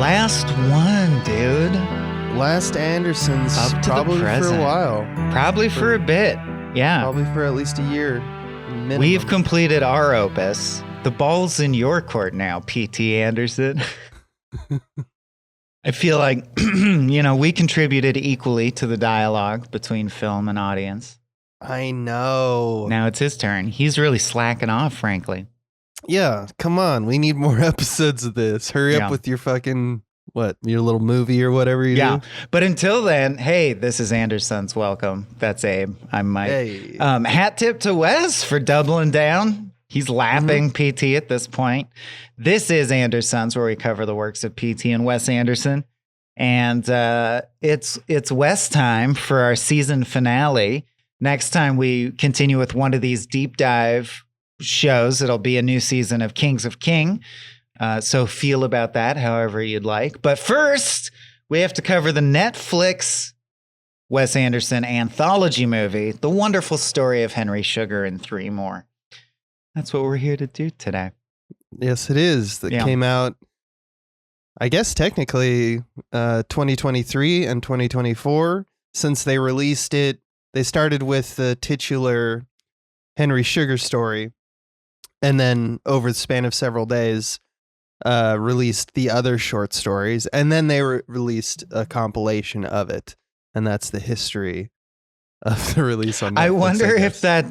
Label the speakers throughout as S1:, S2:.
S1: Last one, dude.
S2: Last Anderson's
S1: Up to
S2: probably
S1: the present.
S2: for a while.
S1: Probably for a bit. Yeah.
S2: Probably for at least a year. Minimum.
S1: We've completed our opus. The ball's in your court now, P.T. Anderson. I feel like, we contributed equally to the dialogue between film and audience.
S2: I know.
S1: Now it's his turn. He's really slacking off, frankly.
S2: Yeah, come on. We need more episodes of this. Hurry up with your fucking, your little movie or whatever you do.
S1: But until then, hey, this is Anderson's Welcome. That's Abe. I'm Mike.
S2: Hey.
S1: Hat tip to Wes for doubling down. He's lapping P.T. at this point. This is Anderson's, where we cover the works of P.T. and Wes Anderson. And it's Wes time for our season finale. Next time we continue with one of these deep dive shows. It'll be a new season of Kings of King. So feel about that however you'd like. But first, we have to cover the Netflix Wes Anderson anthology movie, The Wonderful Story of Henry Sugar and Three More. That's what we're here to do today.
S2: Yes, it is. That came out, I guess, technically 2023 and 2024. Since they released it, they started with the titular Henry Sugar story, and then over the span of several days, released the other short stories, and then they released a compilation of it, and that's the history of the release on Netflix.
S1: I wonder if that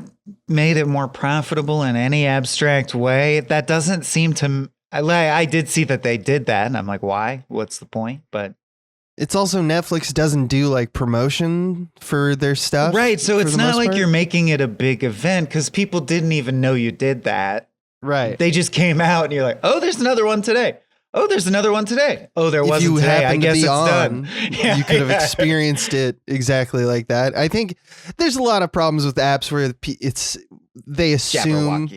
S1: made it more profitable in any abstract way. That doesn't seem to... I did see that they did that, and I'm like, why? What's the point? But
S2: it's also Netflix doesn't do like promotion for their stuff.
S1: Right, so it's not like
S2: part.
S1: You're making it a big event because people didn't even know you did that.
S2: Right.
S1: They just came out and you're like, oh, there's another one today. Oh, there's another one today. Oh, there wasn't today. I guess it's done.
S2: You could have experienced it exactly like that. I think there's a lot of problems with apps where they assume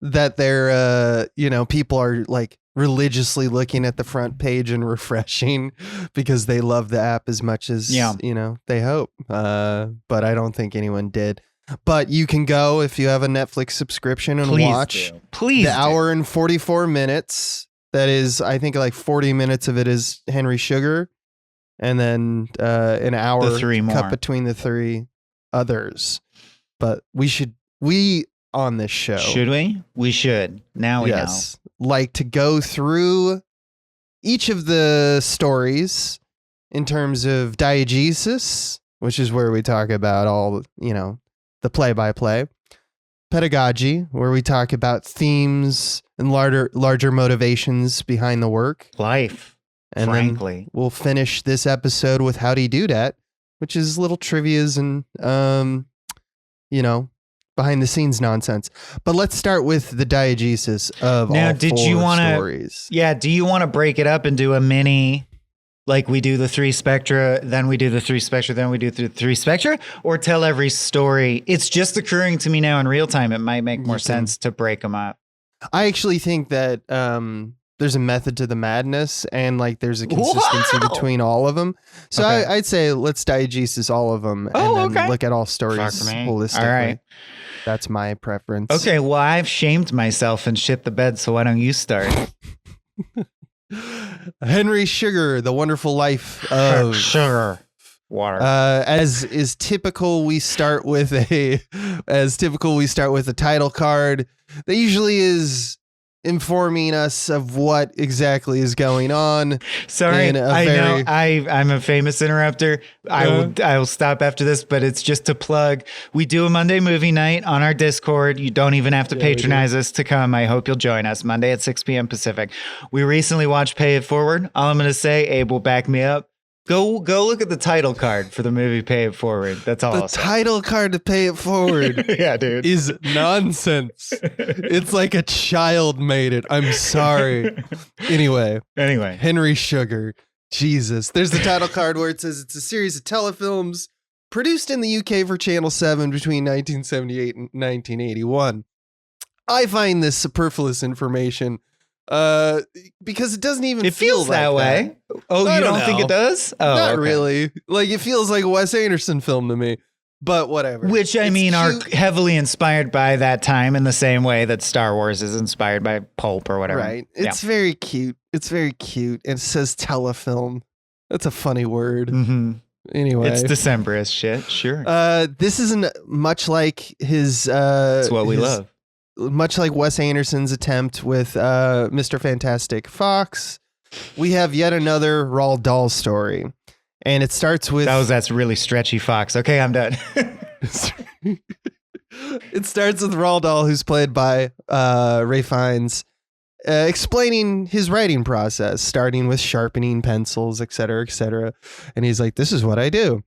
S2: that they're, people are like religiously looking at the front page and refreshing because they love the app as much as, they hope. But I don't think anyone did. But you can go if you have a Netflix subscription and watch the hour and 44 minutes. That is, I think like 40 minutes of it is Henry Sugar, and then an hour cut between the three others. But we on this show.
S1: Should we? We should. Now we know.
S2: Like to go through each of the stories in terms of diegesis, which is where we talk about all, the play-by-play. Pedagogy, where we talk about themes and larger motivations behind the work.
S1: Life,
S2: and
S1: frankly.
S2: Then we'll finish this episode with How'd He Do Dat, which is little trivias and, behind-the-scenes nonsense. But let's start with the diegesis of all four stories.
S1: Yeah, do you want to break it up and do a mini... Like we do the three spectra, then we do the three spectra, then we do the three spectra, or tell every story? It's just occurring to me now in real time. It might make more sense to break them up.
S2: I actually think that there's a method to the madness, and like there's a consistency between all of them. So I'd say let's diegesis all of them and then look at all stories holistically. All right. That's my preference.
S1: Okay, well, I've shamed myself and shit the bed, so why don't you start?
S2: Henry Sugar, The Wonderful Life of
S1: Sugar Water.
S2: As is typical, we start with a title card that usually is informing us of what exactly is going on.
S1: Sorry, I know I'm a famous interrupter. I will stop after this, but it's just to plug. We do a Monday movie night on our Discord. You don't even have to patronize us to come. I hope you'll join us Monday at 6 p.m. Pacific. We recently watched Pay It Forward. All I'm going to say, Abe will back me up. Go look at the title card for the movie Pay It Forward. That's all.
S2: The title card to Pay It Forward
S1: yeah, dude.
S2: is nonsense. It's like a child made it. I'm sorry. Anyway, Henry Sugar. Jesus. There's the title card where it says it's a series of telefilms produced in the UK for Channel 7 between 1978 and 1981. I find this superfluous information because it doesn't even feel
S1: feels that way. Oh, you don't think it does? Oh,
S2: not really. Like it feels like a Wes Anderson film to me. But whatever.
S1: Which, I mean, are heavily inspired by that time in the same way that Star Wars is inspired by pulp or whatever.
S2: Right. It's very cute. It's very cute. It says telefilm. That's a funny word.
S1: Mm-hmm.
S2: Anyway.
S1: It's Decemberist shit, sure.
S2: This isn't much like his...
S1: it's what we love.
S2: Much like Wes Anderson's attempt with Mr. Fantastic Fox, we have yet another Roald Dahl story. And it starts with...
S1: That's really stretchy Fox. Okay, I'm done.
S2: It starts with Roald Dahl, who's played by Ray Fiennes, explaining his writing process, starting with sharpening pencils, et cetera, et cetera. And he's like, this is what I do.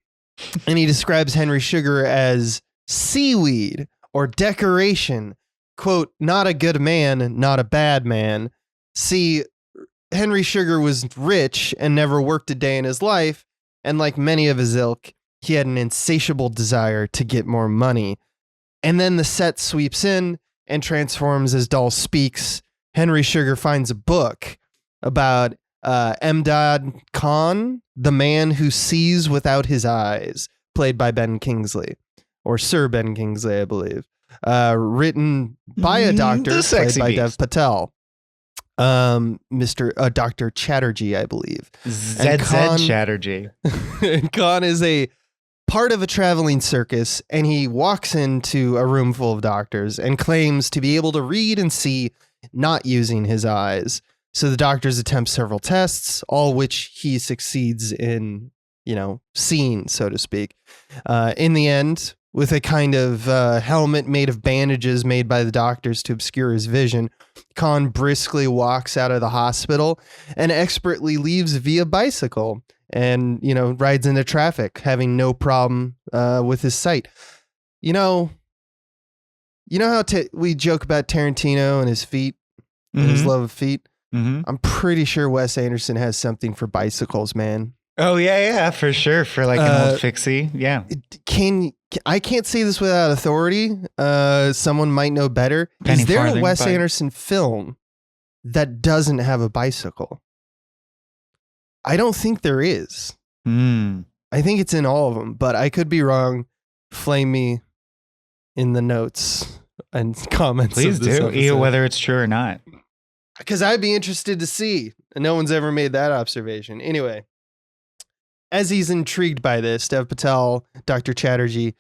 S2: And he describes Henry Sugar as seaweed or decoration. Quote, not a good man, not a bad man. See, Henry Sugar was rich and never worked a day in his life. And like many of his ilk, he had an insatiable desire to get more money. And then the set sweeps in and transforms as Dahl speaks. Henry Sugar finds a book about Imdad Khan, the man who sees without his eyes, played by Ben Kingsley, or Sir Ben Kingsley, I believe. Written by a doctor, played by Dev Patel. Dr. Chatterjee, I believe.
S1: ZZ Chatterjee.
S2: And Khan is a part of a traveling circus, and he walks into a room full of doctors and claims to be able to read and see, not using his eyes. So the doctors attempt several tests, all which he succeeds in, seeing, so to speak. In the end, with a kind of helmet made of bandages made by the doctors to obscure his vision, Khan briskly walks out of the hospital and expertly leaves via bicycle and, rides into traffic, having no problem with his sight. How we joke about Tarantino and his feet, and his love of feet? Mm-hmm. I'm pretty sure Wes Anderson has something for bicycles, man.
S1: Oh, yeah, for sure. For like an old fixie. Yeah.
S2: I can't say this without authority. Someone might know better. Is there a Wes Anderson film that doesn't have a bicycle? I don't think there is. I think it's in all of them, but I could be wrong. Flame me in the notes and comments.
S1: Please do, whether it's true or not.
S2: Because I'd be interested to see. And no one's ever made that observation. Anyway. As he's intrigued by this, Dev Patel, Dr. Chatterjee,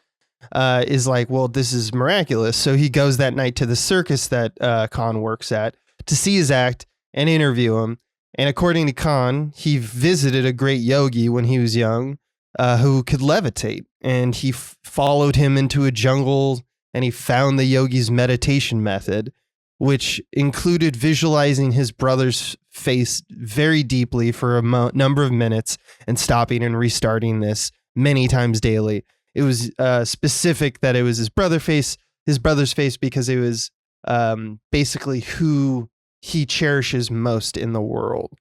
S2: is like, well, this is miraculous. So he goes that night to the circus that Khan works at to see his act and interview him. And according to Khan, he visited a great yogi when he was young who could levitate. And he followed him into a jungle and he found the yogi's meditation method, which included visualizing his brother's face very deeply for a number of minutes and stopping and restarting this many times daily. It was specific that it was his brother's face, because it was basically who he cherishes most in the world.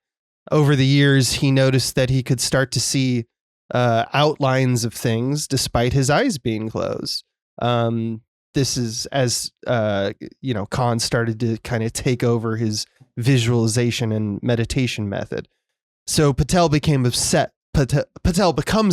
S2: Over the years, he noticed that he could start to see outlines of things despite his eyes being closed. This is as, Khan started to kind of take over his visualization and meditation method. So Patel becomes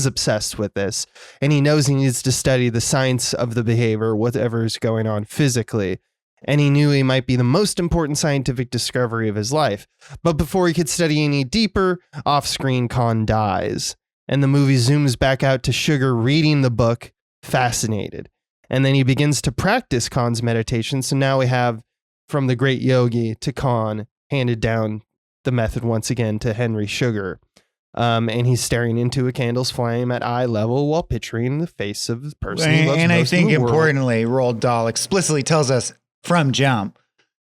S2: obsessed with this, and he knows he needs to study the science of the behavior, whatever is going on physically. And he knew he might be the most important scientific discovery of his life. But before he could study any deeper, off-screen Khan dies. And the movie zooms back out to Sugar reading the book, fascinated. And then he begins to practice Khan's meditation. So now we have from the great yogi to Khan handed down the method once again to Henry Sugar. And he's staring into a candle's flame at eye level while picturing the face of the person he loves
S1: and
S2: most
S1: I think
S2: in the world.
S1: Importantly, Roald Dahl explicitly tells us from jump,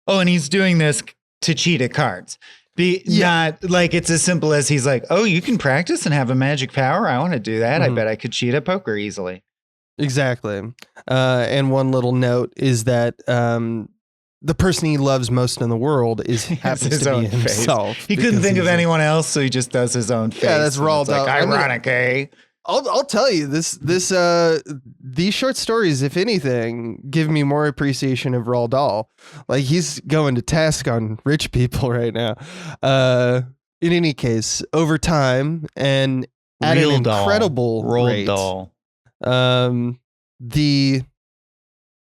S1: and he's doing this to cheat at cards. Not like it's as simple as he's like, oh, you can practice and have a magic power. I want to do that. I bet I could cheat at poker easily.
S2: Exactly. And one little note is that the person he loves most in the world happens to be himself.
S1: He couldn't think of anyone else, so he just does his own face.
S2: Yeah, that's Roald Dahl.
S1: Like, ironic, eh?
S2: I'll tell you these short stories, if anything, give me more appreciation of Roald Dahl. Like, he's going to task on rich people right now. In any case, over time and at an incredible rate.
S1: Roald Dahl.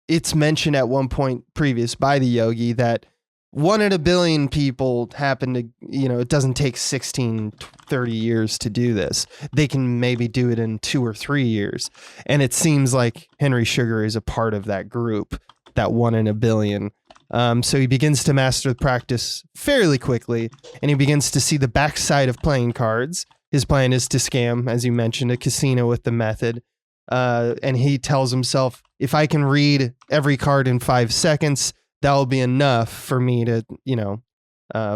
S2: it's mentioned at one point previous by the yogi that 1 in a billion people happen to, it doesn't take 16, 30 years to do this. They can maybe do it in 2 or 3 years. And it seems like Henry Sugar is a part of that group, that 1 in a billion. So he begins to master the practice fairly quickly, and he begins to see the backside of playing cards. His plan is to scam, as you mentioned, a casino with the method. And he tells himself, if I can read every card in 5 seconds, that'll be enough for me to,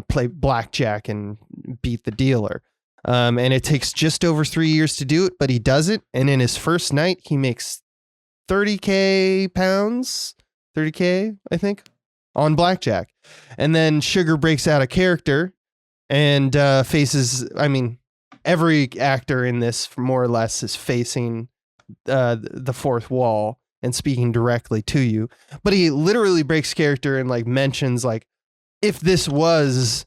S2: play blackjack and beat the dealer. And it takes just over 3 years to do it, but he does it. And in his first night, he makes 30K pounds, 30K, I think, on blackjack. And then Sugar breaks out of character and faces, every actor in this more or less is facing the fourth wall and speaking directly to you, but he literally breaks character and mentions if this was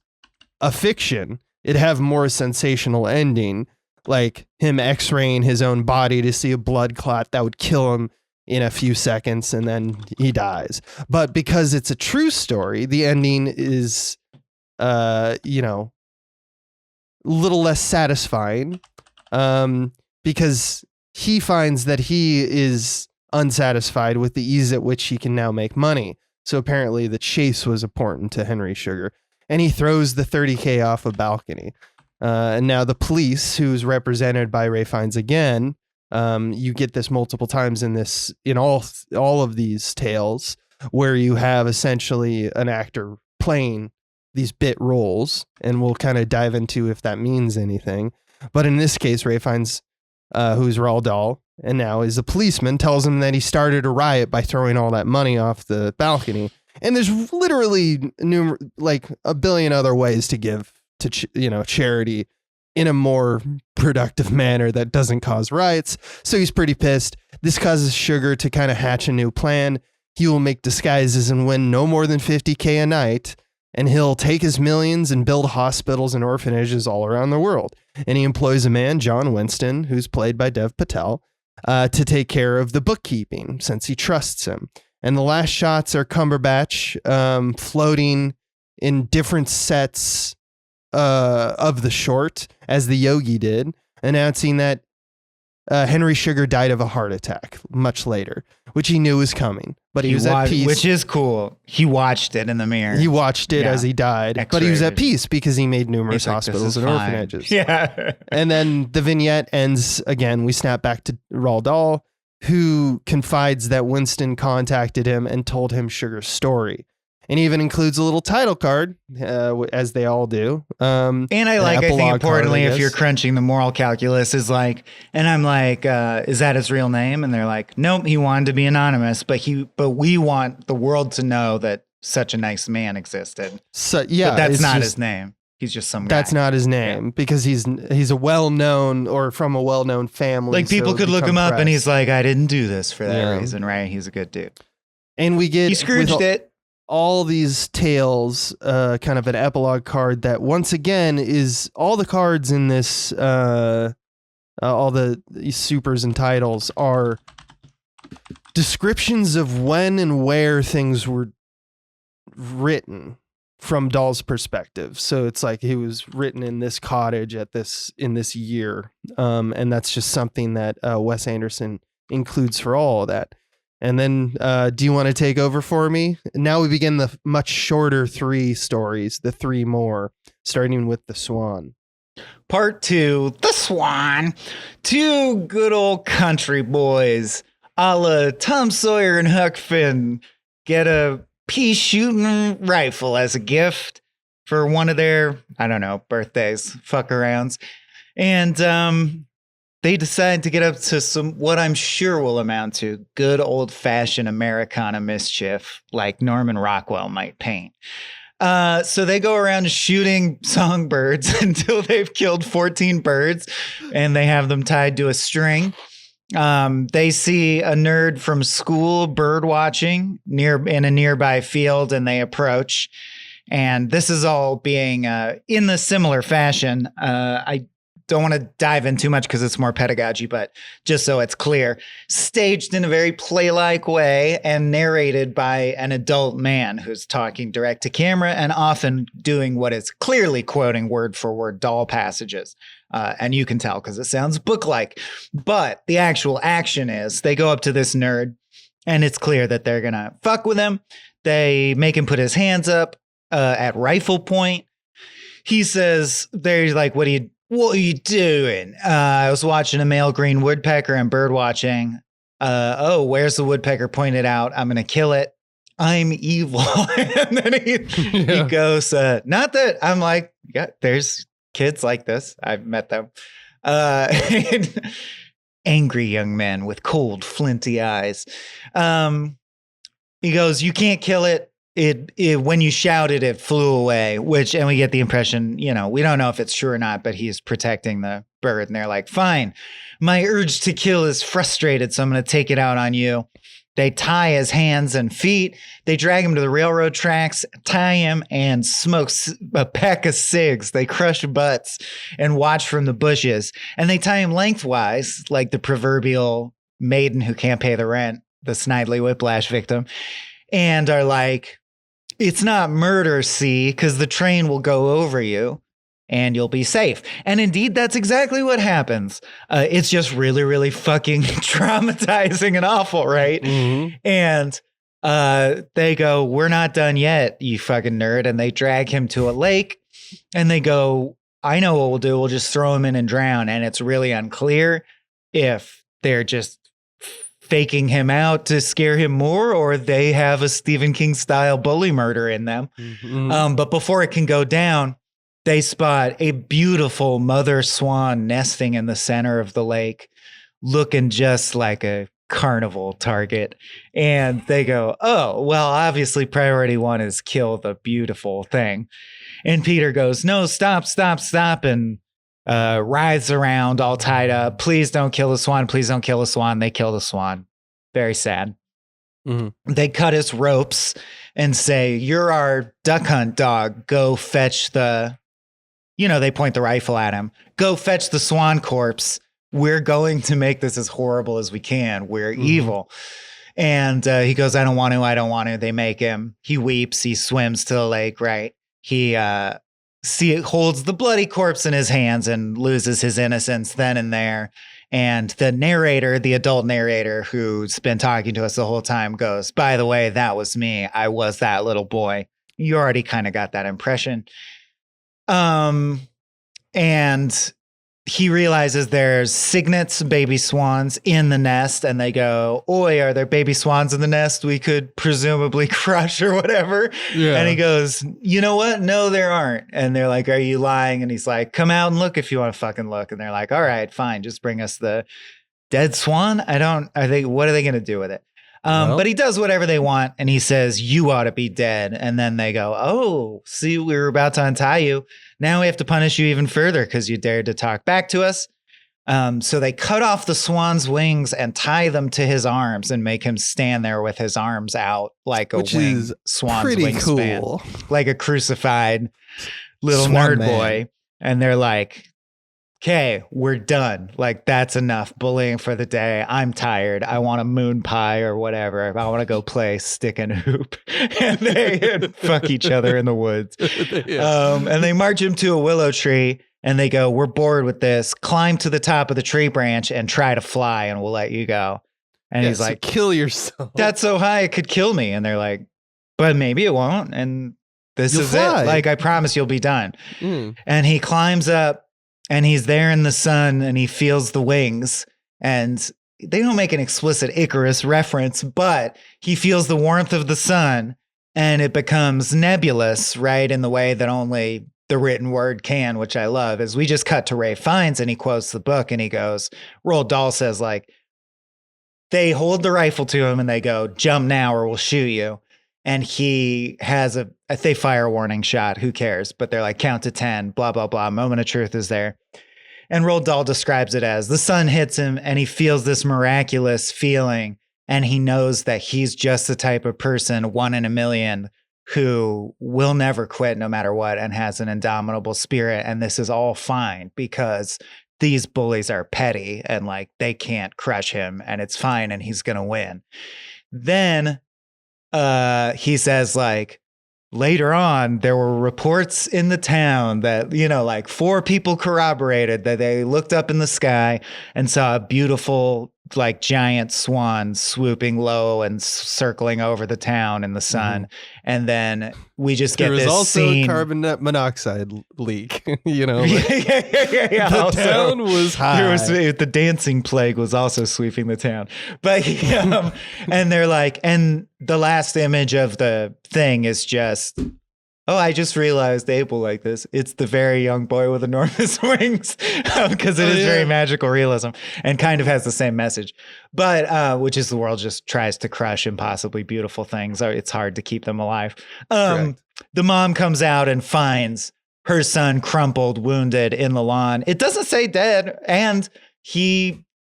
S2: a fiction, it'd have more sensational ending, like him x-raying his own body to see a blood clot that would kill him in a few seconds and then he dies. But because it's a true story, the ending is little less satisfying, because he finds that he is unsatisfied with the ease at which he can now make money. So apparently the chase was important to Henry Sugar, and he throws the 30K off a balcony. And now the police, who's represented by Ray Fiennes again, you get this multiple times in all of these tales, where you have essentially an actor playing these bit roles, and we'll kind of dive into if that means anything. But in this case, Ray Fiennes, who's Roald Dahl, and now is a policeman, tells him that he started a riot by throwing all that money off the balcony. And there's literally a billion other ways to give to charity in a more productive manner that doesn't cause riots. So he's pretty pissed. This causes Sugar to kind of hatch a new plan. He will make disguises and win no more than 50K a night, and he'll take his millions and build hospitals and orphanages all around the world. And he employs a man, John Winston, who's played by Dev Patel, to take care of the bookkeeping, since he trusts him. And the last shots are Cumberbatch floating in different sets of the short, as the yogi did, announcing that Henry Sugar died of a heart attack much later, which he knew was coming. But he was at peace.
S1: Which is cool. He watched it in the mirror.
S2: He watched it as he died.
S1: X-rated.
S2: But he was at peace because he made numerous hospitals and orphanages.
S1: Yeah.
S2: And then the vignette ends again. We snap back to Roald Dahl, who confides that Winston contacted him and told him Sugar's story. And even includes a little title card, as they all do.
S1: And I think importantly, if you're crunching the moral calculus, is is that his real name? And they're like, nope, he wanted to be anonymous, but we want the world to know that such a nice man existed.
S2: So yeah,
S1: but that's not his name. He's just some guy.
S2: That's not his name, because he's a well-known, or from a well-known family.
S1: People could look him up, and he's like, I didn't do this for that reason, right? He's a good dude.
S2: And we get...
S1: He Scrooged it.
S2: All these tales, kind of an epilogue card that once again is all the cards in this, all these supers and titles are descriptions of when and where things were written from Dahl's perspective. So it's like he was written in this cottage in this year. And that's just something that Wes Anderson includes for all of that. And then, do you want to take over for me? Now we begin the much shorter 3 stories, the 3 more, starting with The Swan.
S1: Part 2, The Swan. 2 good old country boys, a la Tom Sawyer and Huck Finn, get a pea shooting rifle as a gift for one of their, birthdays, fuck arounds. And, they decide to get up to what I'm sure will amount to good old-fashioned Americana mischief, like Norman Rockwell might paint. So they go around shooting songbirds until they've killed 14 birds, and they have them tied to a string. They see a nerd from school bird watching in a nearby field, and they approach. And this is all being in the similar fashion. I don't want to dive in too much because it's more pedagogy, but just so it's clear, staged in a very play-like way and narrated by an adult man who's talking direct to camera and often doing what is clearly quoting word for word doll passages. And you can tell because it sounds book-like. But the actual action is they go up to this nerd and it's clear that they're going to fuck with him. They make him put his hands up at rifle point. He says, they're like, what are you doing? I was watching a male green woodpecker and bird watching. Where's the woodpecker pointed out? I'm going to kill it. I'm evil. And then he goes, not that I'm like, yeah, there's kids like this. I've met them. Angry young men with cold, flinty eyes. He goes, you can't kill it. It when you shouted, it flew away, and we get the impression, we don't know if it's true or not, but he's protecting the bird. And they're like, fine, my urge to kill is frustrated, so I'm going to take it out on you. They tie his hands and feet. They drag him to the railroad tracks, tie him, and smoke a pack of cigs. They crush butts and watch from the bushes. And they tie him lengthwise, like the proverbial maiden who can't pay the rent, the Snidely Whiplash victim, and are like, it's not murder, see, because the train will go over you and you'll be safe. And indeed, that's exactly what happens. It's just really, really fucking traumatizing and awful, right? Mm-hmm. And they go, we're not done yet, you fucking nerd. And they drag him to a lake and they go, I know what we'll do. We'll just throw him in and drown. And it's really unclear if they're just faking him out to scare him more, or they have a Stephen King style bully murder in them. Mm-hmm. But before it can go down, they spot a beautiful mother swan nesting in the center of the lake, looking just like a carnival target. And they go, oh, well, obviously priority one is kill the beautiful thing. And Peter goes, no, stop. And writhes around all tied up. Please don't kill the swan. Please don't kill the swan. They kill the swan. Very sad. Mm-hmm. They cut his ropes and say, you're our duck hunt dog. Go fetch they point the rifle at him. Go fetch the swan corpse. We're going to make this as horrible as we can. We're evil. And he goes, I don't want to. They make him. He weeps. He swims to the lake, right? He holds the bloody corpse in his hands and loses his innocence then and there. And the narrator, the adult narrator who's been talking to us the whole time goes, by the way, that was me. I was that little boy. You already kind of got that impression. And he realizes there's cygnets, baby swans in the nest, and they go, oi, are there baby swans in the nest we could presumably crush or whatever? Yeah. And he goes, you know what? No, there aren't. And they're like, are you lying? And he's like, come out and look if you want to fucking look. And they're like, all right, fine. Just bring us the dead swan. What are they going to do with it? But he does whatever they want. And he says, you ought to be dead. And then they go, oh, see, we were about to untie you. Now we have to punish you even further because you dared to talk back to us. So they cut off the swan's wings and tie them to his arms and make him stand there with his arms out like a winged swan's wingspan, cool. Like a crucified little Swan nerd boy. And they're like, okay, we're done. Like, that's enough bullying for the day. I'm tired. I want a moon pie or whatever. I want to go play stick and hoop. And they fuck each other in the woods. And they march him to a willow tree and they go, we're bored with this. Climb to the top of the tree branch and try to fly and we'll let you go. And he's like,
S2: kill yourself.
S1: That's so high it could kill me. And they're like, but maybe it won't. And you'll fly. It. Like, I promise you'll be done. And he climbs up. And he's there in the sun and he feels the wings, and they don't make an explicit Icarus reference, but he feels the warmth of the sun and it becomes nebulous, right? In the way that only the written word can, which I love. As we just cut to Ralph Fiennes and he quotes the book and he goes, Roald Dahl says, like, they hold the rifle to him and they go, jump now or we'll shoot you. And he has they fire a warning shot. Who cares? But they're like, count to 10, blah, blah, blah. Moment of truth is there. And Roald Dahl describes it as the sun hits him and he feels this miraculous feeling. And he knows that he's just the type of person, one in a million, who will never quit no matter what and has an indomitable spirit. And this is all fine because these bullies are petty and like they can't crush him and it's fine and he's going to win. Then he says like, later on, there were reports in the town that, you know, like 4 people corroborated that they looked up in the sky and saw a beautiful, like giant swan swooping low and circling over the town in the sun. Mm-hmm. And then we just get this scene. There was also
S2: a carbon monoxide leak, you know. Like,
S1: yeah.
S2: The town was high.
S1: The dancing plague was also sweeping the town. But and they're like, and the last image of the thing is just, oh, I just realized Abe will like this. It's the very young boy with enormous wings, because it is very magical realism and kind of has the same message. But which is the world just tries to crush impossibly beautiful things. It's hard to keep them alive. The mom comes out and finds her son crumpled, wounded in the lawn. It doesn't say dead, and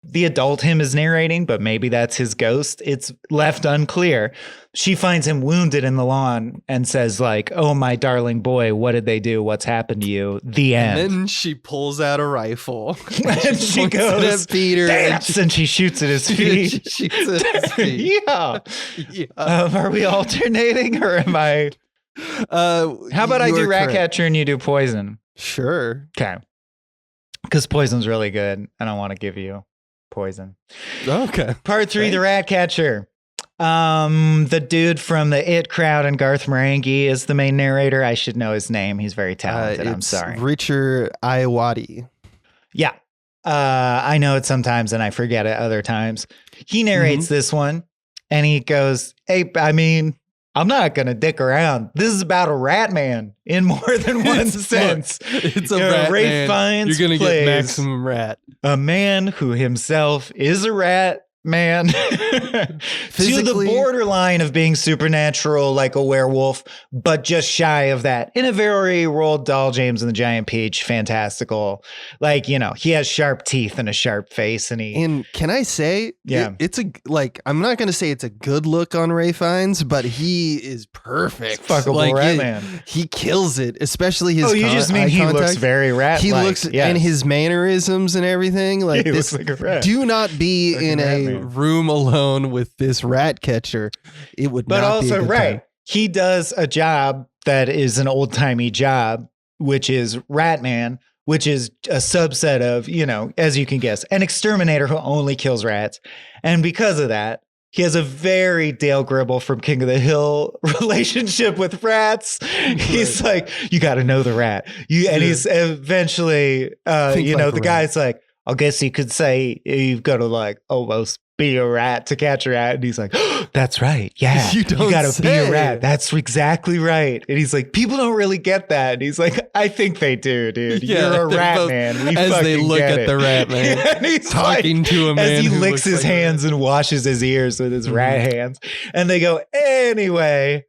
S1: the adult him is narrating, but maybe that's his ghost. It's left unclear. She finds him wounded in the lawn and says like, oh, my darling boy, what did they do? What's happened to you? The end.
S2: And then she pulls out a rifle.
S1: And she goes, at Peter, and she shoots at his feet.
S2: She shoots at his feet.
S1: Are we alternating or am I? How about I do Ratcatcher and you do Poison?
S2: Sure.
S1: Okay. Because Poison's really good and I want to give you Poison.
S2: Okay.
S1: Part 3, the Ratcatcher. The dude from the It crowd and Garth Marenghi is the main narrator. I should know his name. He's very talented. I'm sorry.
S2: Richard Iwadi.
S1: Yeah. I know it sometimes and I forget it other times. He narrates this one and he goes, hey, I mean, I'm not going to dick around. This is about a rat man in more than one sense.
S2: It's a rat
S1: Rafe
S2: man.
S1: Fiennes
S2: You're going to get maximum rat.
S1: A man who himself is a rat man to the borderline of being supernatural like a werewolf, but just shy of that in a very Roald Dahl, James and the Giant Peach, fantastical. Like, you know, he has sharp teeth and a sharp face. And
S2: can I say, it's I'm not going to say it's a good look on Ray Fiennes, but he is perfect.
S1: Fuckable rat man.
S2: He kills it, especially his
S1: you just mean he looks very rat-like.
S2: He looks, and his mannerisms and everything. Like
S1: he
S2: this,
S1: looks like a rat.
S2: Do not be like in a room alone with this rat catcher. It would
S1: but
S2: not
S1: also
S2: be a good time.
S1: He does a job that is an old-timey job, which is Ratman, which is a subset of, you know, as you can guess, an exterminator who only kills rats. And because of that, he has a very Dale Gribble from King of the Hill relationship with rats. He's like, you got to know the rat. And he's eventually, the guy's like, I guess you could say you've got to like almost be a rat to catch a rat. And he's like, oh, that's right. Yeah. You got to be a rat. That's exactly right. And he's like, people don't really get that. And he's like, I think they do, dude. You're a rat man. We
S2: as they look at the rat man,
S1: and he's
S2: talking
S1: like,
S2: to a man
S1: as he licks his hands and washes his ears with his rat hands. And they go, anyway,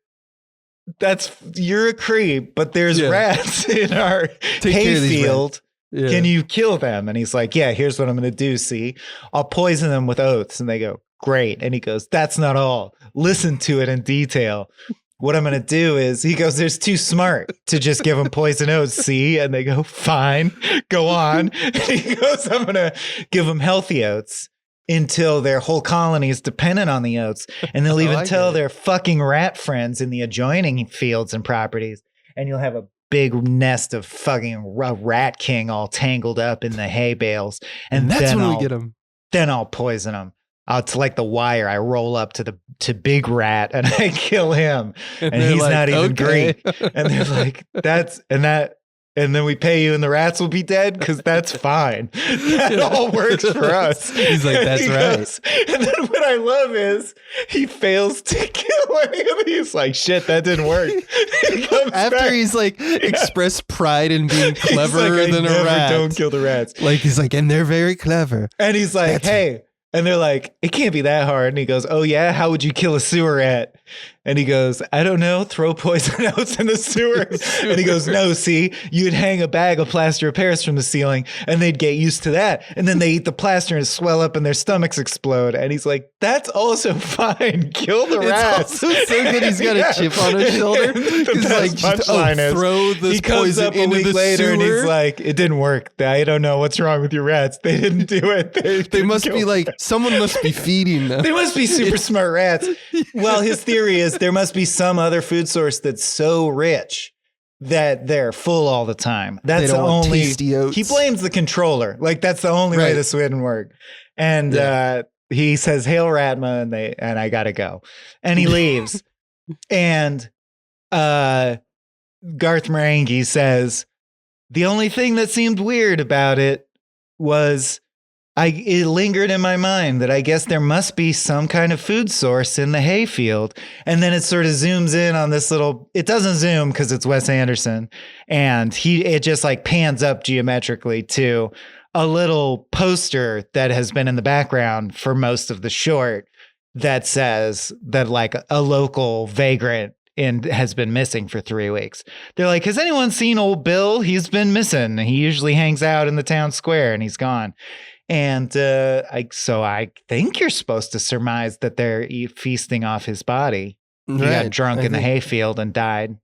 S1: you're a creep, but there's rats in our hayfield. Yeah. Can you kill them? And he's like, yeah, here's what I'm going to do. See, I'll poison them with oaths. And they go, great. And he goes, that's not all. Listen to it in detail. What I'm going to do is, he goes, there's too smart to just give them poison oaths. See? And they go, fine, go on. And he goes, I'm going to give them healthy oats until their whole colony is dependent on the oats. And they'll even tell their fucking rat friends in the adjoining fields and properties. And you'll have a big nest of fucking rat king all tangled up in the hay bales. And
S2: that's when we get them.
S1: Then I'll poison them. It's like The Wire. I roll up to Big Rat and I kill him. And he's like, not even great. And they're like, and then we pay you and the rats will be dead because that's fine. That all works for us.
S2: He's like, that's right.
S1: And then what I love is he fails to kill any of them. He's like, shit, that didn't work.
S2: He's like expressed pride in being cleverer than a rat.
S1: Don't kill the rats.
S2: Like he's like, and they're very clever.
S1: And he's like, hey. And they're like, it can't be that hard. And he goes, oh, yeah? How would you kill a sewer rat? And he goes, I don't know, throw poison oats in the sewer. And he goes, no, see, you'd hang a bag of plaster of Paris from the ceiling and they'd get used to that. And then they eat the plaster and swell up and their stomachs explode. And he's like, that's also fine. Kill the rats.
S2: It's also so good he's got a chip on his shoulder. He's like, throw this poison into the sewer. He comes up a week later
S1: and he's like, it didn't work. I don't know what's wrong with your rats. They didn't do it.
S2: They must be like, someone must be feeding them.
S1: They must be super smart rats. Well, his theory is there must be some other food source that's so rich that they're full all the time. That's the only. He blames the controller. Like that's the only way this wouldn't work. And he says, "Hail Ratma," and I gotta go. And he leaves. And Garth Marenghi says, the only thing that seemed weird about it was it lingered in my mind that I guess there must be some kind of food source in the hayfield. And then it sort of zooms in on this it doesn't zoom because it's Wes Anderson. And it just like pans up geometrically to a little poster that has been in the background for most of the short that says that like a local vagrant has been missing for 3 weeks. They're like, has anyone seen old Bill? He's been missing. He usually hangs out in the town square and he's gone. And so I think you're supposed to surmise that they're feasting off his body. He got drunk in the hayfield and died.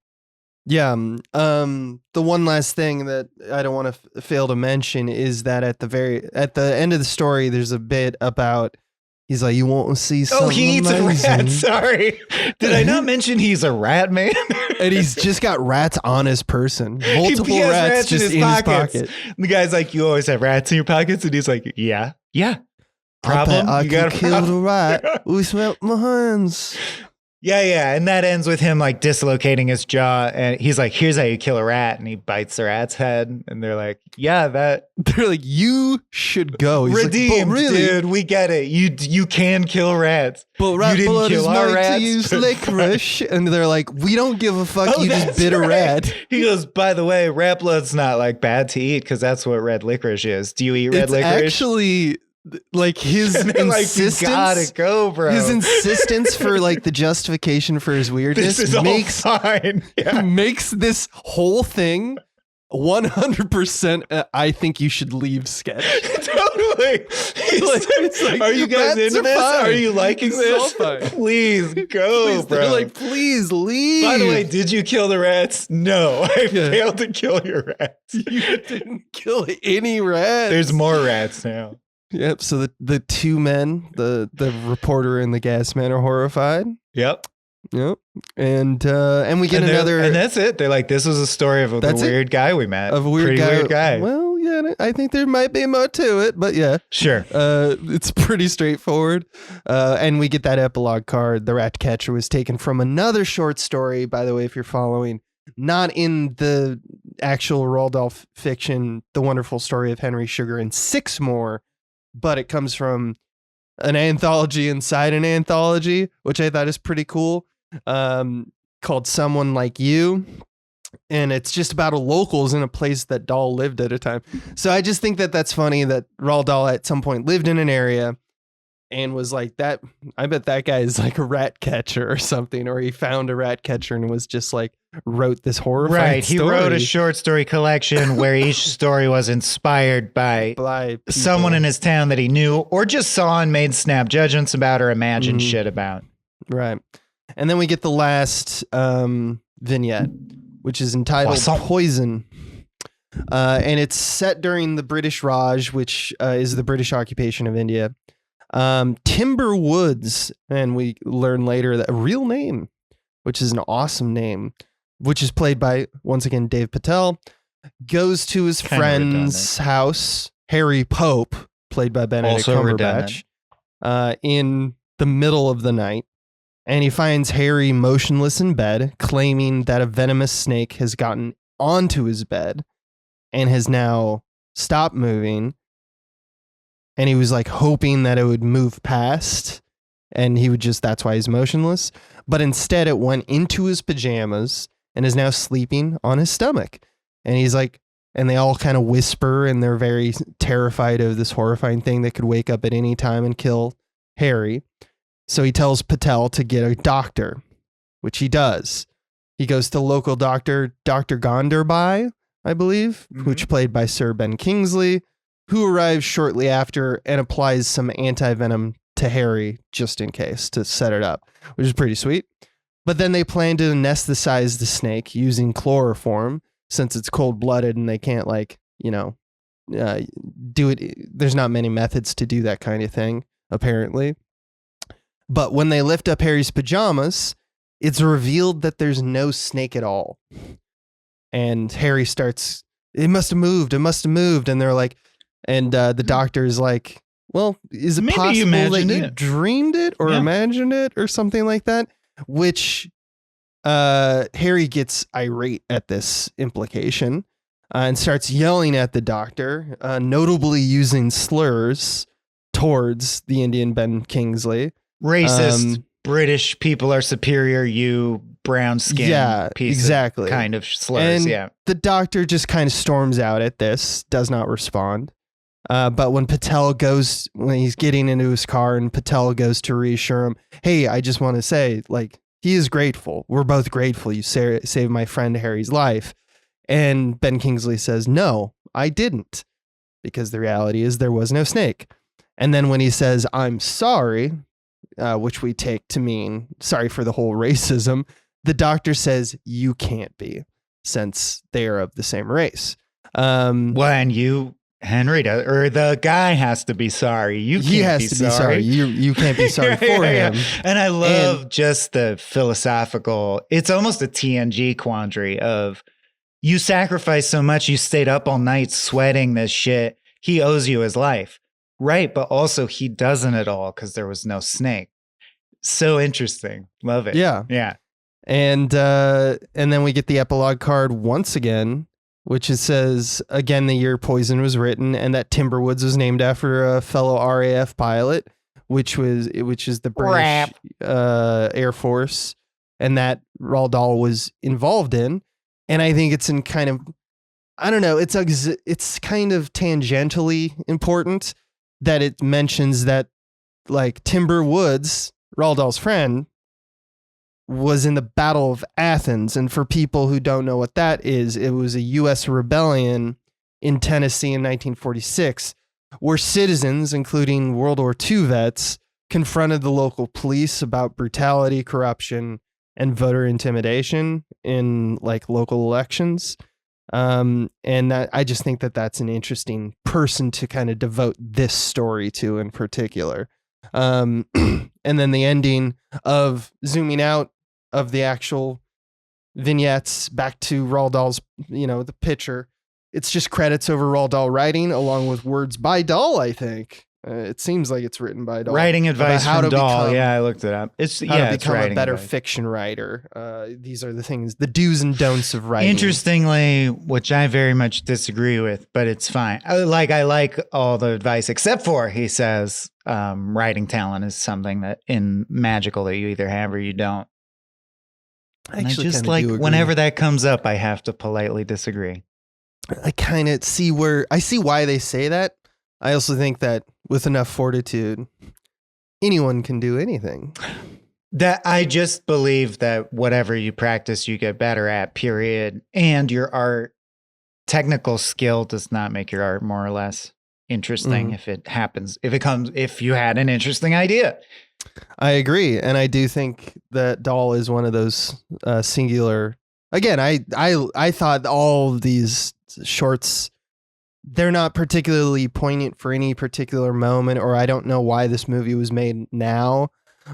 S2: Yeah. The one last thing that I don't want to fail to mention is that at the end of the story, there's a bit about he's like, you want to see something
S1: he eats
S2: amazing?
S1: A rat. Sorry. Did I not mention he's a rat man?
S2: And he's just got rats on his person. Multiple rats just in his pocket.
S1: The guy's like, you always have rats in your pockets? And he's like, yeah. Problem?
S2: I can kill the rat. We smelt my hands.
S1: Yeah. And that ends with him like dislocating his jaw. And he's like, here's how you kill a rat. And he bites the rat's head. And they're like, they're
S2: like, you should go. He's
S1: redeemed,
S2: like, really?
S1: Dude. We get it. You can kill rats.
S2: But rat blood is made to use licorice. And they're like, we don't give a fuck. You just bit a rat.
S1: He goes, by the way, rat blood's not like bad to eat because that's what red licorice is. Do you eat red licorice?
S2: Actually, like his insistence,
S1: like, you gotta go, bro.
S2: His insistence for like the justification for his weirdness makes this whole thing 100%. I think you should leave sketch.
S1: Totally. Like, are you guys into this? Are you liking this?
S2: So
S1: please go, bro.
S2: They're like, please leave.
S1: By the way, did you kill the rats? No, I failed to kill your rats.
S2: You didn't kill any rats.
S1: There's more rats now.
S2: Yep. So the two men, the reporter and the gas man, are horrified.
S1: Yep.
S2: And we get another,
S1: and that's it. They're like, this was a story of a weird guy we met.
S2: Of a weird guy. Well, yeah, I think there might be more to it, but yeah,
S1: sure.
S2: It's pretty straightforward. And we get that epilogue card. The rat catcher was taken from another short story, by the way, if you're following, not in the actual Roald Dahl fiction, The Wonderful Story of Henry Sugar, and 6 more. But it comes from an anthology inside an anthology, which I thought is pretty cool, called Someone Like You. And it's just about a locals in a place that Dahl lived at a time. So I just think that that's funny that Roald Dahl at some point lived in an area and was like that. I bet that guy is like a rat catcher or something, or he found a rat catcher and was just like wrote this horrifying story.
S1: He wrote a short story collection where each story was inspired by someone in his town that he knew or just saw and made snap judgments about or imagined shit about.
S2: Right. And then we get the last vignette, which is entitled Poison. And it's set during the British Raj, which is the British occupation of India. Timber Woods, and we learn later that a real name, which is an awesome name, which is played by, once again, Dave Patel, goes to his friend's house, Harry Pope, played by Benedict Cumberbatch, in the middle of the night. And he finds Harry motionless in bed, claiming that a venomous snake has gotten onto his bed and has now stopped moving. And he was like hoping that it would move past and he would that's why he's motionless. But instead it went into his pajamas and is now sleeping on his stomach. And he's like, and they all kind of whisper and they're very terrified of this horrifying thing that could wake up at any time and kill Harry. So he tells Patel to get a doctor. which he does. He goes to local doctor, Dr. Gondorby, I believe, which played by Sir Ben Kingsley, who arrives shortly after and applies some anti-venom to Harry just in case to set it up, which is pretty sweet. But then they plan to anesthetize the snake using chloroform since it's cold-blooded and they can't do it. There's not many methods to do that kind of thing, apparently. But when they lift up Harry's pajamas, it's revealed that there's no snake at all. And Harry starts, it must have moved. And they're like, and the doctor's like, well, is it
S1: Maybe
S2: possible that you dreamed it or imagined it or something like that? Which Harry gets irate at this implication and starts yelling at the doctor, notably using slurs towards the Indian Ben Kingsley.
S1: Racist, British people are superior, you brown skin piece
S2: exactly.
S1: kind of slurs.
S2: And the doctor just kind of storms out at this, does not respond. But when he's getting into his car and Patel goes to reassure him, hey, I just want to say, like, he is grateful. We're both grateful you saved my friend Harry's life. And Ben Kingsley says, no, I didn't. Because the reality is there was no snake. And then when he says, I'm sorry, which we take to mean sorry for the whole racism, the doctor says, you can't be, since they are of the same race.
S1: Henry does, or the guy has to be sorry. He has to be sorry.
S2: You can't be sorry for him.
S1: And I love just the philosophical, it's almost a TNG quandary of you sacrificed so much, you stayed up all night sweating this shit. He owes you his life. Right. But also he doesn't at all because there was no snake. So interesting. Love it.
S2: Yeah.
S1: Yeah.
S2: And then we get the epilogue card once again, which it says, again, the year Poison was written and that Timberwoods was named after a fellow RAF pilot, which is the British Air Force, and that Roald Dahl was involved in. And I think it's in kind of, I don't know, it's kind of tangentially important that it mentions that, like, Timberwoods, Roald Dahl's friend, was in the Battle of Athens. And for people who don't know what that is, it was a U.S. rebellion in Tennessee in 1946, where citizens, including World War II vets, confronted the local police about brutality, corruption, and voter intimidation in, like, local elections. And that, I just think that that's an interesting person to kind of devote this story to in particular. And then the ending of zooming out of the actual vignettes back to Roald Dahl's, the picture. It's just credits over Roald Dahl writing along with words by Dahl, I think. It seems like it's written by Dahl.
S1: Writing advice from Dahl. Yeah, I looked it up. It's
S2: to become a better fiction writer. These are the things, the do's and don'ts of writing.
S1: Interestingly, which I very much disagree with, but it's fine. I like all the advice except for, he says, writing talent is something that in magical that you either have or you don't. I just like whenever that comes up, I have to politely disagree.
S2: I kind of see why they say that. I also think that with enough fortitude, anyone can do anything.
S1: That I just believe that whatever you practice, you get better at, period. And your art, technical skill does not make your art more or less interesting if you had an interesting idea.
S2: I agree. And I do think that Dahl is one of those singular. Again, I thought all of these shorts, they're not particularly poignant for any particular moment, or I don't know why this movie was made now,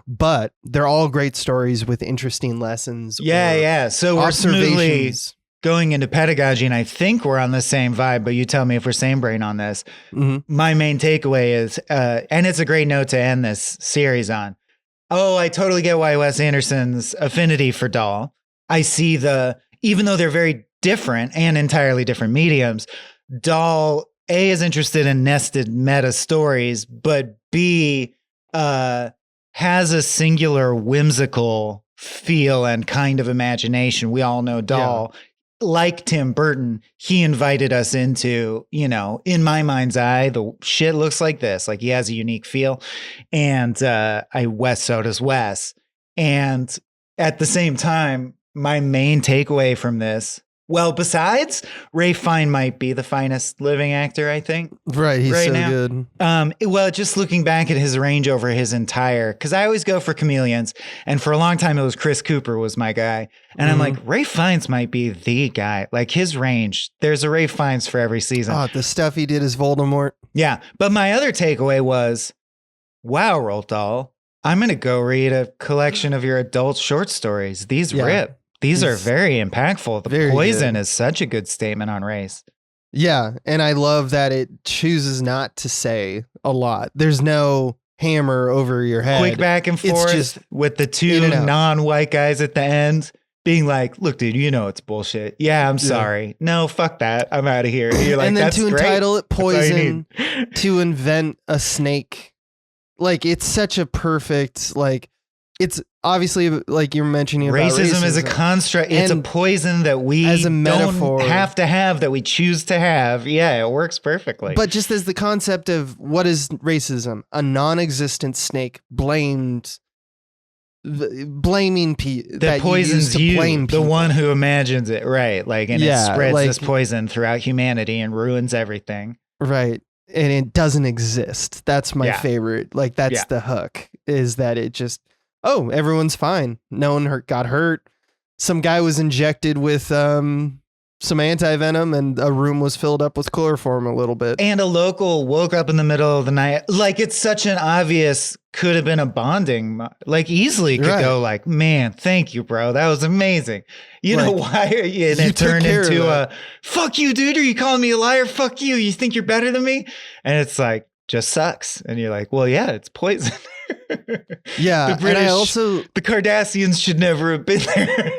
S2: but they're all great stories with interesting lessons.
S1: Yeah. So we're smoothly going into pedagogy, and I think we're on the same vibe, but you tell me if we're same brain on this. My main takeaway is, and it's a great note to end this series on. Oh, I totally get why Wes Anderson's affinity for Dahl. I see even though they're very different and entirely different mediums, Dahl, A, is interested in nested meta stories, but B, has a singular whimsical feel and kind of imagination. We all know Dahl. Like Tim Burton, he invited us into, in my mind's eye, the shit looks like this. Like, he has a unique feel. And so does Wes. And at the same time, my main takeaway from this, well, besides Ray Fine might be the finest living actor, I think.
S2: Right, he's
S1: right
S2: so
S1: now.
S2: good.
S1: Well, just looking back at his range over his entire, because I always go for chameleons, and for a long time it was Chris Cooper was my guy, and I'm like, Ray Fiennes might be the guy. Like his range, there's a Ray Fiennes for every season.
S2: Oh, the stuff he did as Voldemort.
S1: Yeah, but my other takeaway was, wow, Roald Dahl, I'm gonna go read a collection of your adult short stories. These rip. These are very impactful. The Poison is such a good statement on race.
S2: Yeah, and I love that it chooses not to say a lot. There's no hammer over your head.
S1: Quick back and forth
S2: just
S1: with the two non-white guys at the end being like, look, dude, you know it's bullshit. Yeah, I'm sorry. No, fuck that. I'm out of here. And you're like,
S2: and then
S1: that's
S2: to
S1: great.
S2: entitle it Poison, to invent a snake. Like, it's such a perfect, like, it's obviously, like you're mentioning about racism
S1: is a construct. It's a poison that we
S2: as a metaphor,
S1: don't have to have, that we choose to have. Yeah, it works perfectly.
S2: But just as the concept of what is racism? A non-existent snake blaming
S1: that poisons you, blame the one who imagines it, right? Like, and it spreads this poison throughout humanity and ruins everything.
S2: Right. And it doesn't exist. That's my favorite. Like, that's the hook, is that it just, oh, everyone's fine. No one got hurt. Some guy was injected with some anti-venom and a room was filled up with chloroform a little bit.
S1: And a local woke up in the middle of the night. Like, it's such an obvious, could have been a bonding, like easily could go like, man, thank you, bro. That was amazing. You know why? And it turned into a, fuck you, dude. Are you calling me a liar? Fuck you. You think you're better than me? And it's like, just sucks. And you're like, well, yeah, it's poison.
S2: Yeah.
S1: The British,
S2: and I also,
S1: the Cardassians should never have been there.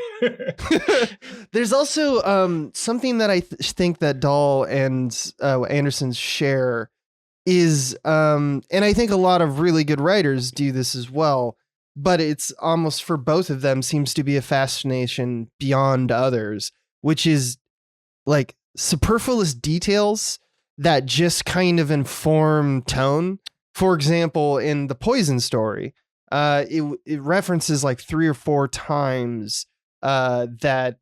S2: There's also something that I think that Dahl and Anderson share is, and I think a lot of really good writers do this as well, but it's almost for both of them seems to be a fascination beyond others, which is like superfluous details that just kind of inform tone. For example, in the Poison story, it references like 3 or 4 times that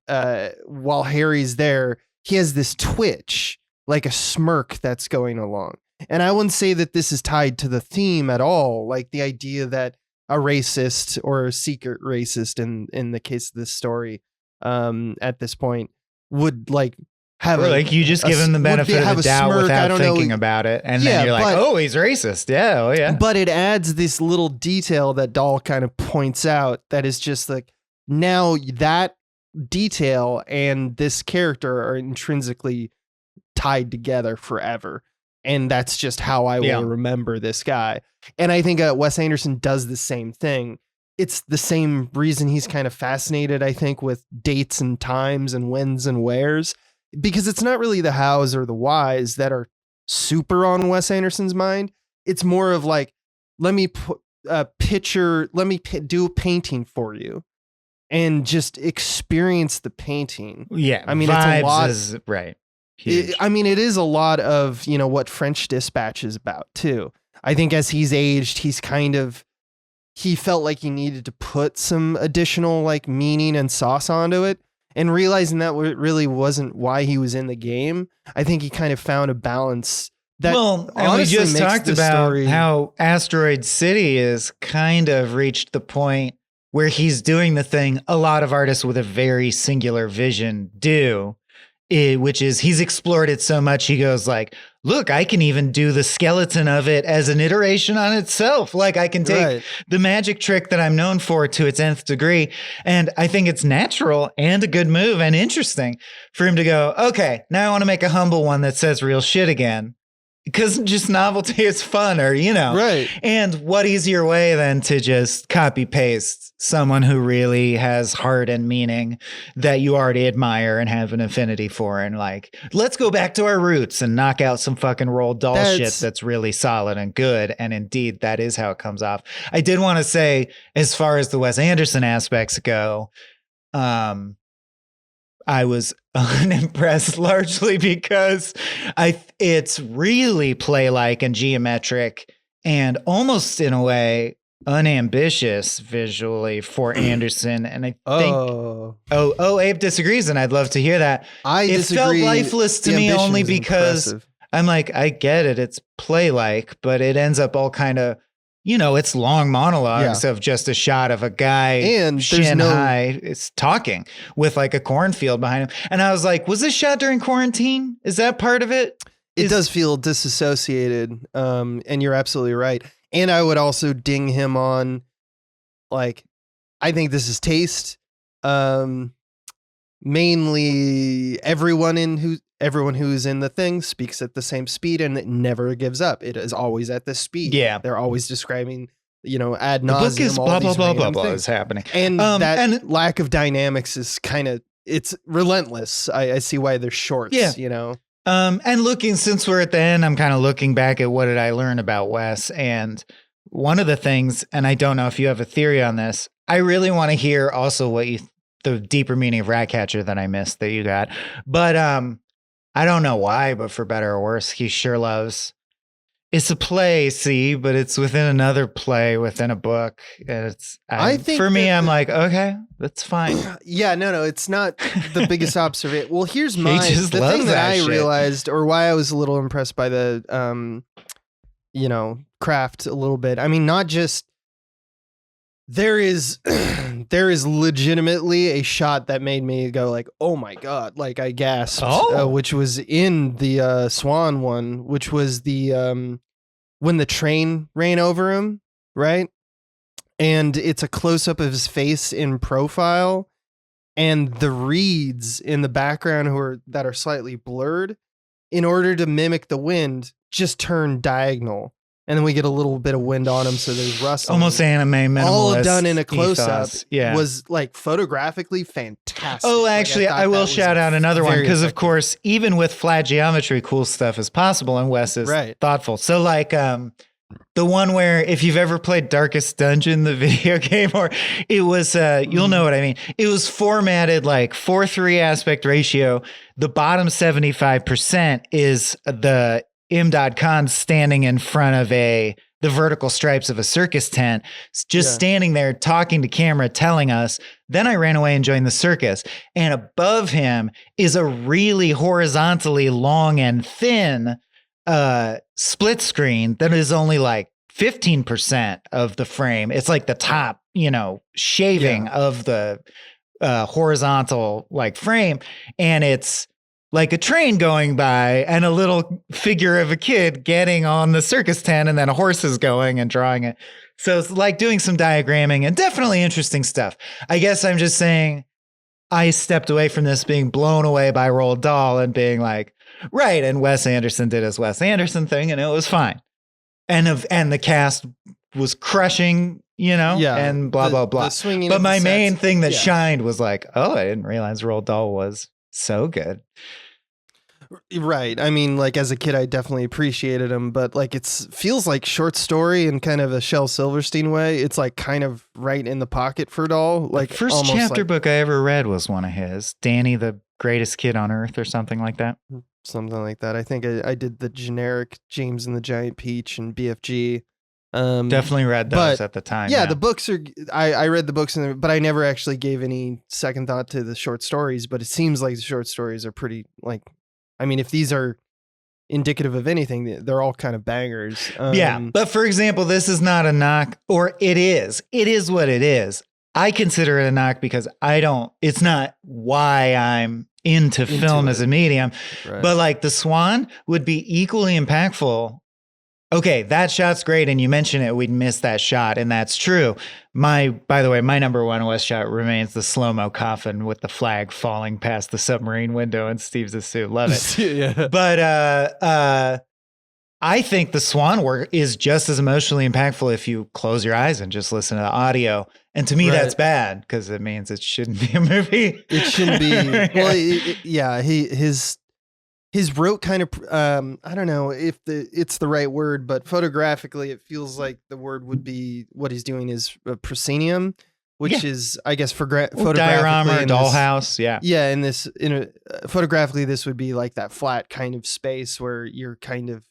S2: while Harry's there, he has this twitch, like a smirk that's going along. And I wouldn't say that this is tied to the theme at all. Like the idea that a racist or a secret racist in the case of this story at this point would like have
S1: you just give him the benefit of the doubt without thinking about it. And then you're like, oh, he's racist. Yeah. Oh yeah.
S2: But it adds this little detail that Dahl kind of points out that is just like, now that detail and this character are intrinsically tied together forever. And that's just how I will remember this guy. And I think Wes Anderson does the same thing. It's the same reason he's kind of fascinated, I think, with dates and times and whens and wheres, because it's not really the hows or the whys that are super on Wes Anderson's mind. It's more of like, let me put a picture, do a painting for you and just experience the painting.
S1: Yeah.
S2: I mean, it's a lot.
S1: Right.
S2: It is a lot of, what French Dispatch is about too. I think as he's aged, he felt like he needed to put some additional like meaning and sauce onto it, and realizing that really wasn't why he was in the game. I think he kind of found a balance that,
S1: and we just talked about how Asteroid City is kind of reached the point where he's doing the thing a lot of artists with a very singular vision do. Which is he's explored it so much. He goes like, look, I can even do the skeleton of it as an iteration on itself. Like I can take the magic trick that I'm known for to its nth degree. And I think it's natural and a good move and interesting for him to go, okay, now I want to make a humble one that says real shit again. Because just novelty is fun, or,
S2: Right.
S1: And what easier way than to just copy paste someone who really has heart and meaning that you already admire and have an affinity for. And like, let's go back to our roots and knock out some fucking Roald Dahl shit that's really solid and good. And indeed, that is how it comes off. I did want to say, as far as the Wes Anderson aspects go, I was unimpressed largely because it's really play-like and geometric and almost in a way unambitious visually for Anderson, and I think Abe disagrees, and I'd love to hear that.
S2: I disagree.
S1: It felt lifeless to me only because I'm like, I get it, it's play-like, but it ends up all kind of, it's long monologues of just a shot of a guy
S2: and
S1: shin high is talking with like a cornfield behind him. And I was like, was this shot during quarantine? Is that part of it?
S2: It does feel disassociated, and you're absolutely right. And I would also ding him on, like, I think this is taste. Mainly everyone who's in the thing speaks at the same speed, and it never gives up. It is always at this speed.
S1: Yeah.
S2: They're always describing, ad nauseum.
S1: The book is blah, blah, blah, blah, blah is happening.
S2: And that lack of dynamics is it's relentless. I see why they're shorts,
S1: And since we're at the end, I'm kind of looking back at what did I learn about Wes. And one of the things, and I don't know if you have a theory on this, I really want to hear also the deeper meaning of Ratcatcher that I missed that you got. But I don't know why, but for better or worse, he sure loves. It's a play, but it's within another play within a book. And I think for me, I'm like, okay, that's fine.
S2: Yeah, no, it's not the biggest observation. Well, here's the thing that I realized, or why I was a little impressed by the, craft a little bit. I mean, not just there is legitimately a shot that made me go like, oh my God, like I gasped, which was in the Swan one, which was the when the train ran over him, right? And it's a close up of his face in profile, and the reeds in the background that are slightly blurred, in order to mimic the wind, just turn diagonal. And then we get a little bit of wind on him, so there's rust.
S1: Almost anime minimalist.
S2: All done in a close-up. Was like photographically fantastic.
S1: Oh, actually, I will shout out another one because, of course, even with flat geometry, cool stuff is possible, and Wes is thoughtful. So, like the one where if you've ever played Darkest Dungeon, the video game, or it was, you'll know what I mean. It was formatted like 4:3 aspect ratio. The bottom 75% is the Imdad Khan standing in front of the vertical stripes of a circus tent, just standing there talking to camera, telling us. Then I ran away and joined the circus. And above him is a really horizontally long and thin split screen that is only like 15% of the frame. It's like the top, shaving of the horizontal like frame. And it's like a train going by and a little figure of a kid getting on the circus tent, and then a horse is going and drawing it. So it's like doing some diagramming and definitely interesting stuff. I guess I'm just saying I stepped away from this being blown away by Roald Dahl and being like, right. And Wes Anderson did his Wes Anderson thing and it was fine. And the cast was crushing, and blah, blah, blah. But my main thing that shined was like, oh, I didn't realize Roald Dahl was so good.
S2: Right. I mean, like as a kid, I definitely appreciated him, but like feels like short story in kind of a Shel Silverstein way. It's like kind of right in the pocket for Dahl. Like
S1: the first chapter book I ever read was one of his, Danny, the Greatest Kid on Earth, or something like that.
S2: Something like that. I think I did the generic James and the Giant Peach and BFG.
S1: Definitely read those at the time.
S2: Yeah, the books are. I read the books, but I never actually gave any second thought to the short stories. But it seems like the short stories are pretty like. I mean, if these are indicative of anything, they're all kind of bangers.
S1: But for example, this is not a knock, or it is. It is what it is. I consider it a knock because it's not why I'm into film as a medium. Right. But like the Swan would be equally impactful. Okay, that shot's great, and you mentioned it, we'd miss that shot, and that's true. By the way, my number one West shot remains the slow-mo coffin with the flag falling past the submarine window in Steve's suit. Love it.
S2: Yeah.
S1: But I think the Swan work is just as emotionally impactful if you close your eyes and just listen to the audio. And to me, that's bad because it means it shouldn't be a movie.
S2: It shouldn't be. Well, his rote kind of, I don't know if it's the right word, but photographically, it feels like the word would be what he's doing is proscenium, which is, I guess, photographically.
S1: Diorama or dollhouse,
S2: Yeah, photographically, this would be like that flat kind of space where you're kind of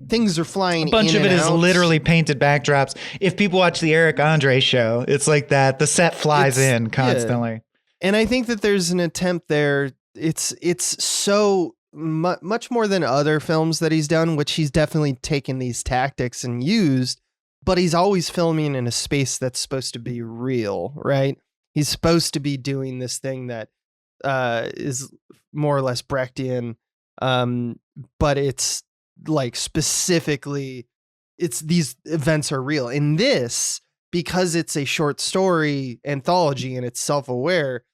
S2: things are flying.
S1: A bunch
S2: in
S1: of it
S2: and
S1: is
S2: out.
S1: literally painted backdrops. If people watch the Eric Andre show, it's like that. The set flies in constantly.
S2: Yeah. And I think that there's an attempt there. It's so much more than other films that he's done, which he's definitely taken these tactics and used, but he's always filming in a space that's supposed to be real, right? He's supposed to be doing this thing that is more or less Brechtian, but it's like specifically, it's these events are real. In this, because it's a short story anthology and it's self-aware,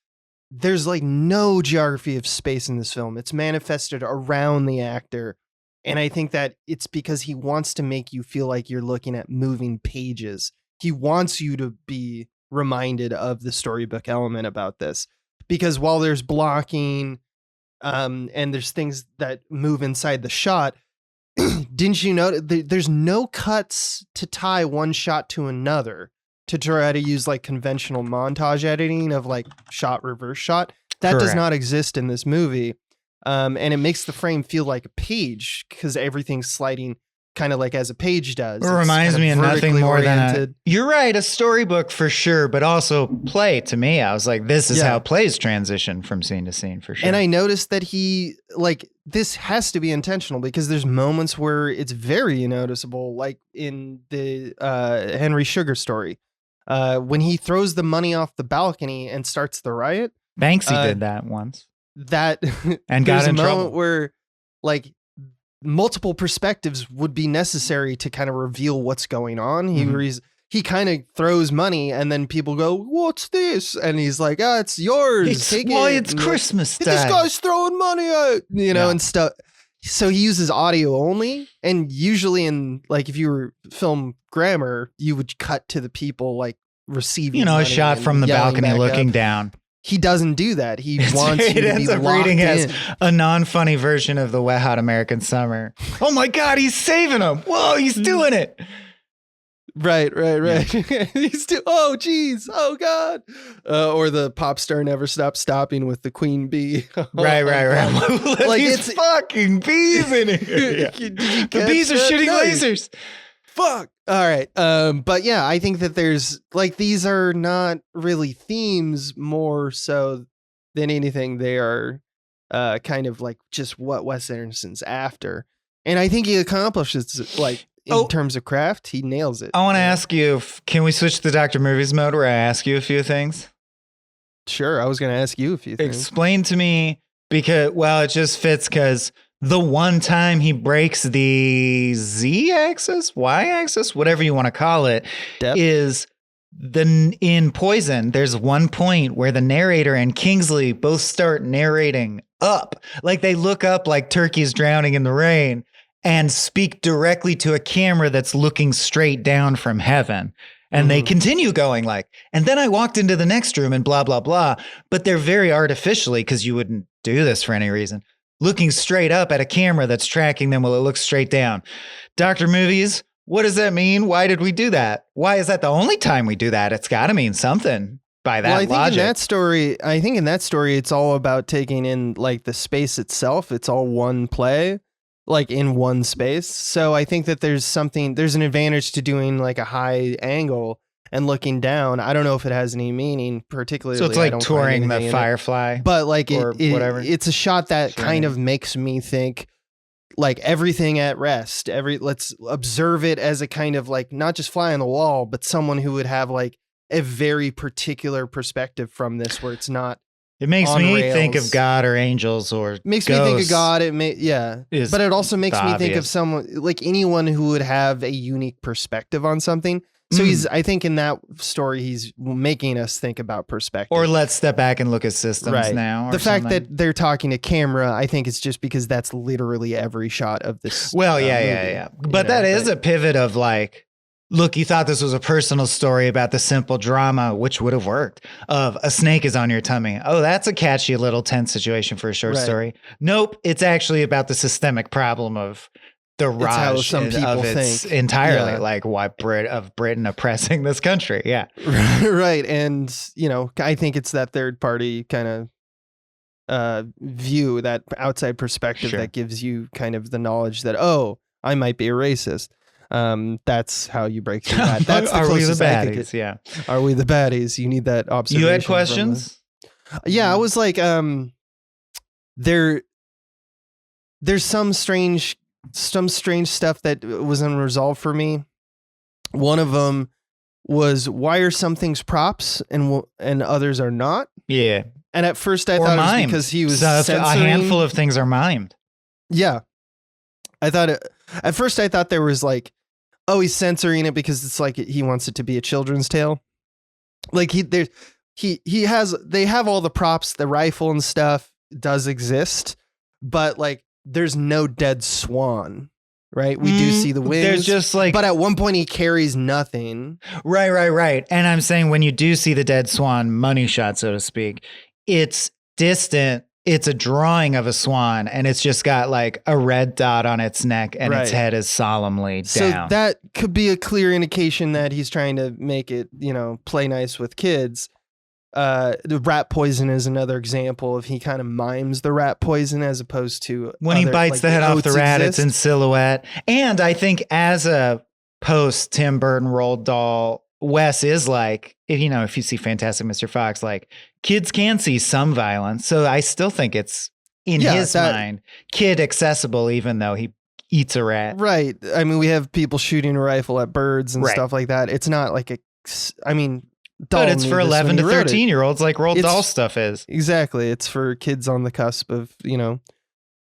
S2: there's like no geography of space in this film. It's manifested around the actor. And I think that it's because he wants to make you feel like you're looking at moving pages. He wants you to be reminded of the storybook element about this. Because while there's blocking and there's things that move inside the shot, didn't you know there's no cuts to tie one shot to another to try to use like conventional montage editing of like shot reverse shot? That
S1: Correct.
S2: does not exist in this movie. And it makes the frame feel like a page because everything's sliding kind of like as a page does.
S1: It reminds me of nothing more than you're right, a storybook for sure, but also play to me. I was like, this is how plays transition from scene to scene for sure.
S2: And I noticed that he like, this has to be intentional because there's moments where it's very noticeable, like in the Henry Sugar story, when he throws the money off the balcony and starts the riot.
S1: Banksy did that once.
S2: That
S1: and got in trouble
S2: where like multiple perspectives would be necessary to kind of reveal what's going on. He kind of throws money and then people go, what's this? And he's like, it's yours. Take
S1: why
S2: it.
S1: It's Christmas time.
S2: This guy's throwing money out, and stuff. So he uses audio only. And usually in like, if you were film grammar, you would cut to the people like receiving,
S1: a shot from the balcony looking down.
S2: He doesn't do that. He wants you to be locked in.
S1: As a non-funny version of the Wet Hot American Summer. Oh my God, he's saving him. Whoa, he's doing it.
S2: Right. He's oh geez, oh God. Or the pop star never stops stopping with the queen bee.
S1: Right. Like it's fucking bees in here. The bees are shooting lasers.
S2: Fuck. All right. But yeah, I think that there's like, these are not really themes more so than anything. They are kind of like just what Wes Anderson's after. And I think he accomplishes like in terms of craft, he nails it.
S1: I want to ask you, can we switch to Dr. Movies mode where I ask you a few things?
S2: Sure. I was going to ask you a few things.
S1: Explain to me because, well, it just fits because the one time he breaks the Z-axis, Y-axis, whatever you want to call it, is in Poison. There's one point where the narrator and Kingsley both start narrating up. Like they look up like turkeys drowning in the rain and speak directly to a camera that's looking straight down from heaven. And they continue going like, and then I walked into the next room and blah, blah, blah. But they're very artificially, because you wouldn't do this for any reason, looking straight up at a camera that's tracking them while it looks straight down. Dr. Movies, what does that mean? Why did we do that? Why is that the only time we do that? It's got to mean something by that logic.
S2: I think in that story, it's all about taking in like the space itself. It's all one play, like in one space. So I think that there's an advantage to doing like a high angle and looking down. I don't know if it has any meaning particularly.
S1: So it's like touring the Firefly,
S2: but like
S1: whatever.
S2: It's a shot that kind of makes me think like everything at rest. Let's observe it as a kind of like not just fly on the wall, but someone who would have like a very particular perspective from this, where it's not.
S1: It makes me think of God or angels or
S2: makes
S1: ghosts.
S2: me think of God. But it also makes me think of someone like anyone who would have a unique perspective on something. So I think in that story, he's making us think about perspective.
S1: Or let's step back and look at systems now.
S2: The fact that they're talking to camera, I think it's just because that's literally every shot of this.
S1: Well, yeah. But that is a pivot of like, look, you thought this was a personal story about the simple drama, which would have worked, of a snake is on your tummy. Oh, that's a catchy little tense situation for a short story. Nope. It's actually about the systemic problem of the rise of its entirely, like why Britain oppressing this country. Yeah.
S2: Right. And, I think it's that third party kind of view, that outside perspective that gives you kind of the knowledge that, I might be a racist. That's how you break through that. That's the
S1: Are we the
S2: closest I could
S1: baddies?
S2: get.
S1: Yeah.
S2: Are we the baddies? You need that observation.
S1: You had
S2: from
S1: questions?
S2: yeah, I was like, there's some strange stuff that was unresolved for me. One of them was, why are some things props and others are not?
S1: Yeah.
S2: And at first I
S1: Or
S2: thought it
S1: mimed.
S2: was because he was
S1: So
S2: censoring.
S1: a handful of things are mimed.
S2: Yeah. At first I thought there was like, oh, he's censoring it because it's like he wants it to be a children's tale. Like they have all the props, the rifle and stuff does exist, but like there's no dead swan, right? We do see the wings.
S1: There's just like,
S2: but at one point he carries nothing.
S1: Right. And I'm saying when you do see the dead swan money shot, so to speak, it's distant. It's a drawing of a swan, and it's just got like a red dot on its neck, and its head is solemnly down.
S2: So that could be a clear indication that he's trying to make it, play nice with kids. The rat poison is another example of he kind of mimes the rat poison as opposed to
S1: when he bites the head off the rat, it's in silhouette. And I think as a post Tim Burton Roald Dahl, Wes is like, if you see Fantastic Mr. Fox, like kids can see some violence. So I still think it's in his mind, kid accessible, even though he eats a rat.
S2: Right. I mean, we have people shooting a rifle at birds and stuff like that. It's not like
S1: but it's for 11 to 13-year-olds like Roald Dahl stuff is.
S2: Exactly. It's for kids on the cusp of,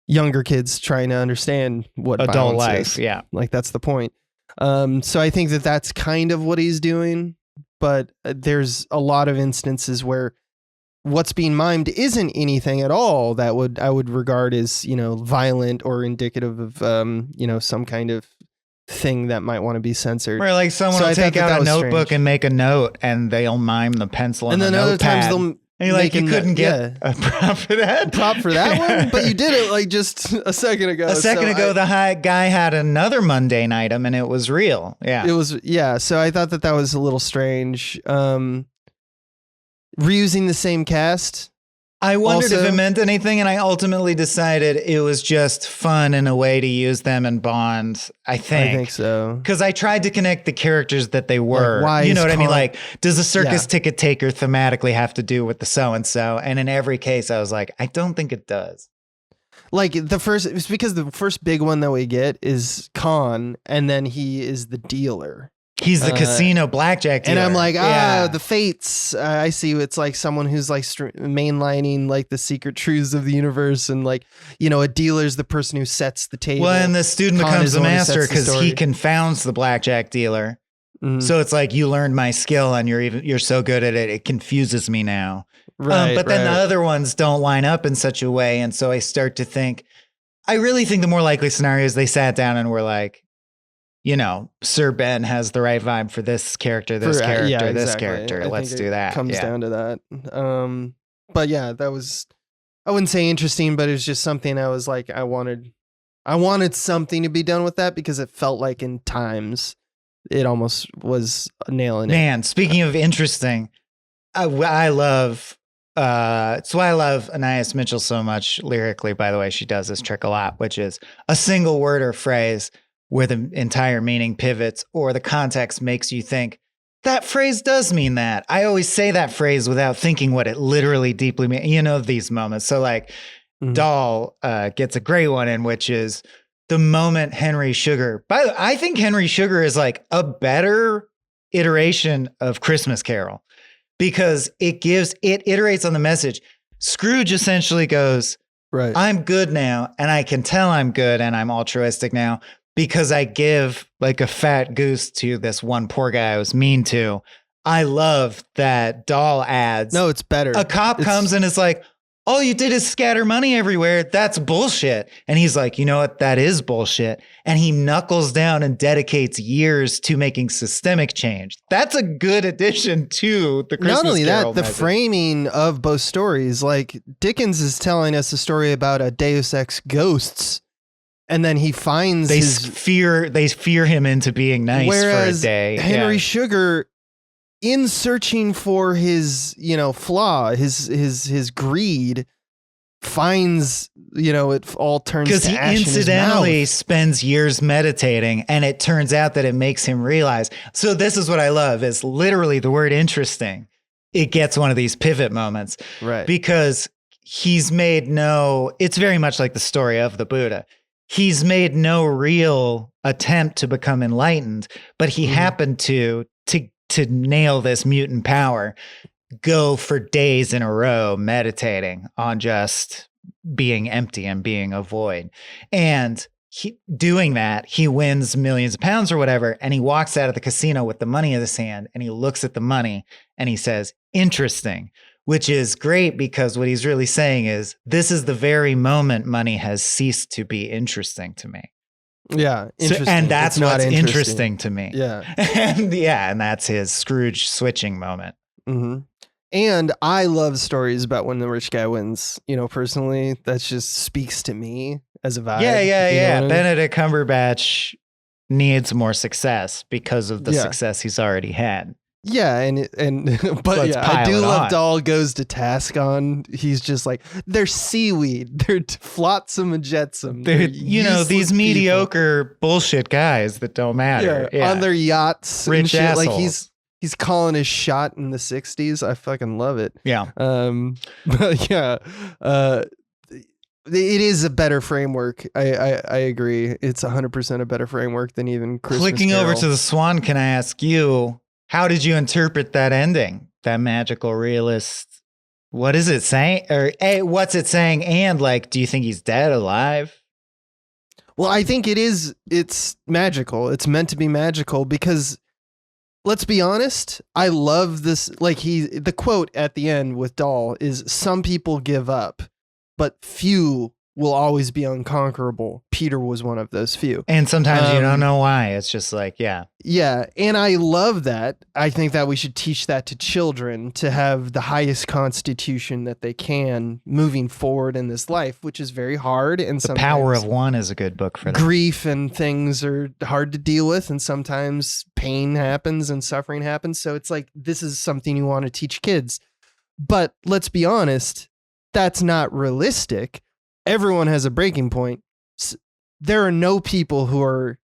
S2: younger kids trying to understand what
S1: adult life
S2: is.
S1: Yeah.
S2: Like that's the point. So I think that that's kind of what he's doing, but there's a lot of instances where what's being mimed isn't anything at all that I would regard as, violent or indicative of, some kind of thing that might want to be censored.
S1: Where like someone will take out a notebook and make a note, and they'll mime the pencil and then other times they'll. And you're like, you couldn't get a prop for that?
S2: Prop for that one? But you did it like just a second ago.
S1: The guy had another mundane item and it was real. Yeah.
S2: It was, yeah. So I thought that was a little strange. Reusing the same cast.
S1: I wondered if it meant anything, and I ultimately decided it was just fun in a way to use them and bond. I think
S2: so.
S1: Because I tried to connect the characters that they were. Like, you know what I mean? Like, does the circus ticket taker thematically have to do with the so-and-so? And in every case, I was like, I don't think it does.
S2: Like it's because the first big one that we get is Khan, and then he is the dealer.
S1: He's the casino blackjack dealer.
S2: And I'm like, the fates. I see it's like someone who's like mainlining like the secret truths of the universe. And like, a dealer's the person who sets the table.
S1: Well, and the student becomes the master because he confounds the blackjack dealer. Mm-hmm. So it's like, you learned my skill and you're so good at it. It confuses me now. Right. But then the other ones don't line up in such a way. And so I start to think, I really think the more likely scenario is they sat down and were like, Sir Ben has the right vibe for this character, this character. Let's do that.
S2: Comes down to that. But yeah, that was, I wouldn't say interesting, but it was just something I was like, I wanted something to be done with that because it felt like in times it almost was nailing it.
S1: Man, speaking of interesting, I love, it's why I love Anais Mitchell so much lyrically, by the way. She does this trick a lot, which is a single word or phrase where the entire meaning pivots or the context makes you think that phrase does mean that. I always say that phrase without thinking what it literally deeply means. These moments. So like Dahl gets a great one in, which is the moment Henry Sugar. By the way, I think Henry Sugar is like a better iteration of Christmas Carol because it iterates on the message. Scrooge essentially goes, right, I'm good now, and I can tell I'm good and I'm altruistic now, because I give like a fat goose to this one poor guy I was mean to. I love that Dahl adds.
S2: No, it's better.
S1: A cop comes and is like, all you did is scatter money everywhere. That's bullshit. And he's like, you know what? That is bullshit. And he knuckles down and dedicates years to making systemic change. That's a good addition to the Christmas Carol.
S2: Not only that, the
S1: message.
S2: framing of both stories, like Dickens is telling us a story about a Deus Ex ghosts. And then he finds
S1: they fear him into being nice for a day.
S2: Henry Sugar, in searching for his, flaw, his greed, finds, it all turns to
S1: because he
S2: ash in his
S1: incidentally
S2: mouth.
S1: spends years meditating, and it turns out that it makes him realize. So this is what I love is literally the word interesting. It gets one of these pivot moments,
S2: Right.
S1: because he's made it's very much like the story of the Buddha. He's made no real attempt to become enlightened, but he happened to nail this mutant power, go for days in a row meditating on just being empty and being a void. And doing that, he wins millions of pounds or whatever. And he walks out of the casino with the money in his hand, and he looks at the money and he says, interesting, which is great, because what he's really saying is, this is the very moment money has ceased to be interesting to me.
S2: Yeah. Interesting.
S1: And that's
S2: It's not
S1: what's interesting to me.
S2: Yeah.
S1: And that's his Scrooge switching moment.
S2: Mm-hmm. And I love stories about when the rich guy wins, personally. That just speaks to me as a vibe.
S1: Yeah.
S2: What I mean?
S1: Benedict Cumberbatch needs more success because of the success he's already had.
S2: Yeah, but
S1: Let's
S2: I
S1: pile
S2: do
S1: it
S2: love
S1: on.
S2: Dahl goes to task on. He's just like, they're seaweed, they're flotsam and jetsam.
S1: They're,
S2: They're
S1: these
S2: useless
S1: mediocre bullshit guys that don't
S2: people.
S1: matter. Yeah.
S2: On their yachts, and
S1: Rich
S2: shit.
S1: assholes.
S2: Like he's calling his shot in the 60s. I fucking love it.
S1: Yeah.
S2: But yeah, it is a better framework. I agree. It's 100% a better framework than even Christmas
S1: Clicking over
S2: Carol.
S1: to the Swan, can I ask you, how did you interpret that ending? That magical realist? What is it saying? Or what's it saying? And like, do you think he's dead, alive?
S2: Well, I think it's magical. It's meant to be magical because, let's be honest, I love this. Like the quote at the end with Dahl is, some people give up, but few will always be unconquerable. Peter was one of those few.
S1: And sometimes you don't know why. It's just like, yeah.
S2: Yeah. And I love that. I think that we should teach that to children, to have the highest constitution that they can moving forward in this life, which is very hard. And
S1: The Power of One is a good book for that.
S2: Grief and things are hard to deal with. And sometimes pain happens and suffering happens. So it's like, this is something you want to teach kids. But let's be honest, that's not realistic. Everyone has a breaking point. There are no people who are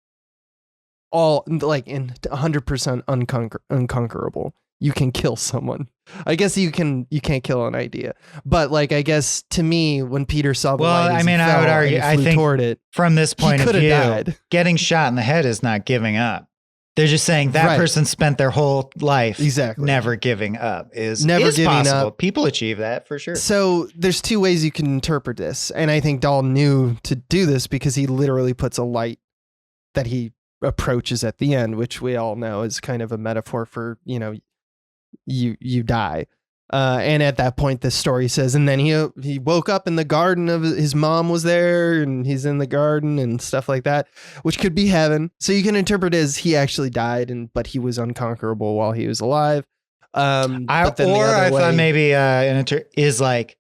S2: all like in 100% unconquerable. You can kill someone. I guess you can't kill an idea. But like, I guess to me, when Peter saw the light,
S1: I would argue, I think
S2: toward it,
S1: from this point of view,
S2: died.
S1: Getting shot in the head is not giving up. They're just saying that person spent their whole life never giving up. Never giving possible. Up. People achieve that for sure.
S2: So there's two ways you can interpret this. And I think Dahl knew to do this because he literally puts a light that he approaches at the end, which we all know is kind of a metaphor for, you die. And at that point, the story says, and then he woke up in the garden of his mom was there, and he's in the garden and stuff like that, which could be heaven. So you can interpret it as he actually died, but he was unconquerable while he was alive.
S1: I thought maybe is like,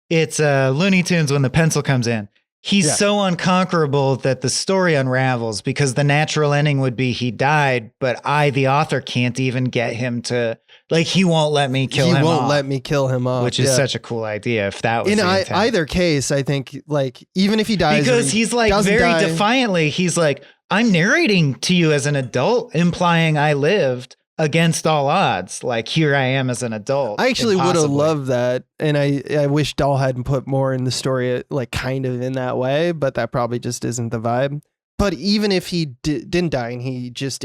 S1: it's Looney Tunes when the pencil comes in. He's so unconquerable that the story unravels, because the natural ending would be he died, but I, the author, can't even get him to, like, he won't let me kill him off.
S2: He won't let me kill him off.
S1: Which is such a cool idea if that was
S2: in either case. I think, like, even if he dies,
S1: because he's like very defiantly, he's like, I'm narrating to you as an adult, implying I lived against all odds. Like, here I am as an adult.
S2: I actually would have loved that. And I wish Dahl hadn't put more in the story, like kind of in that way, but that probably just isn't the vibe. But even if he didn't die and he just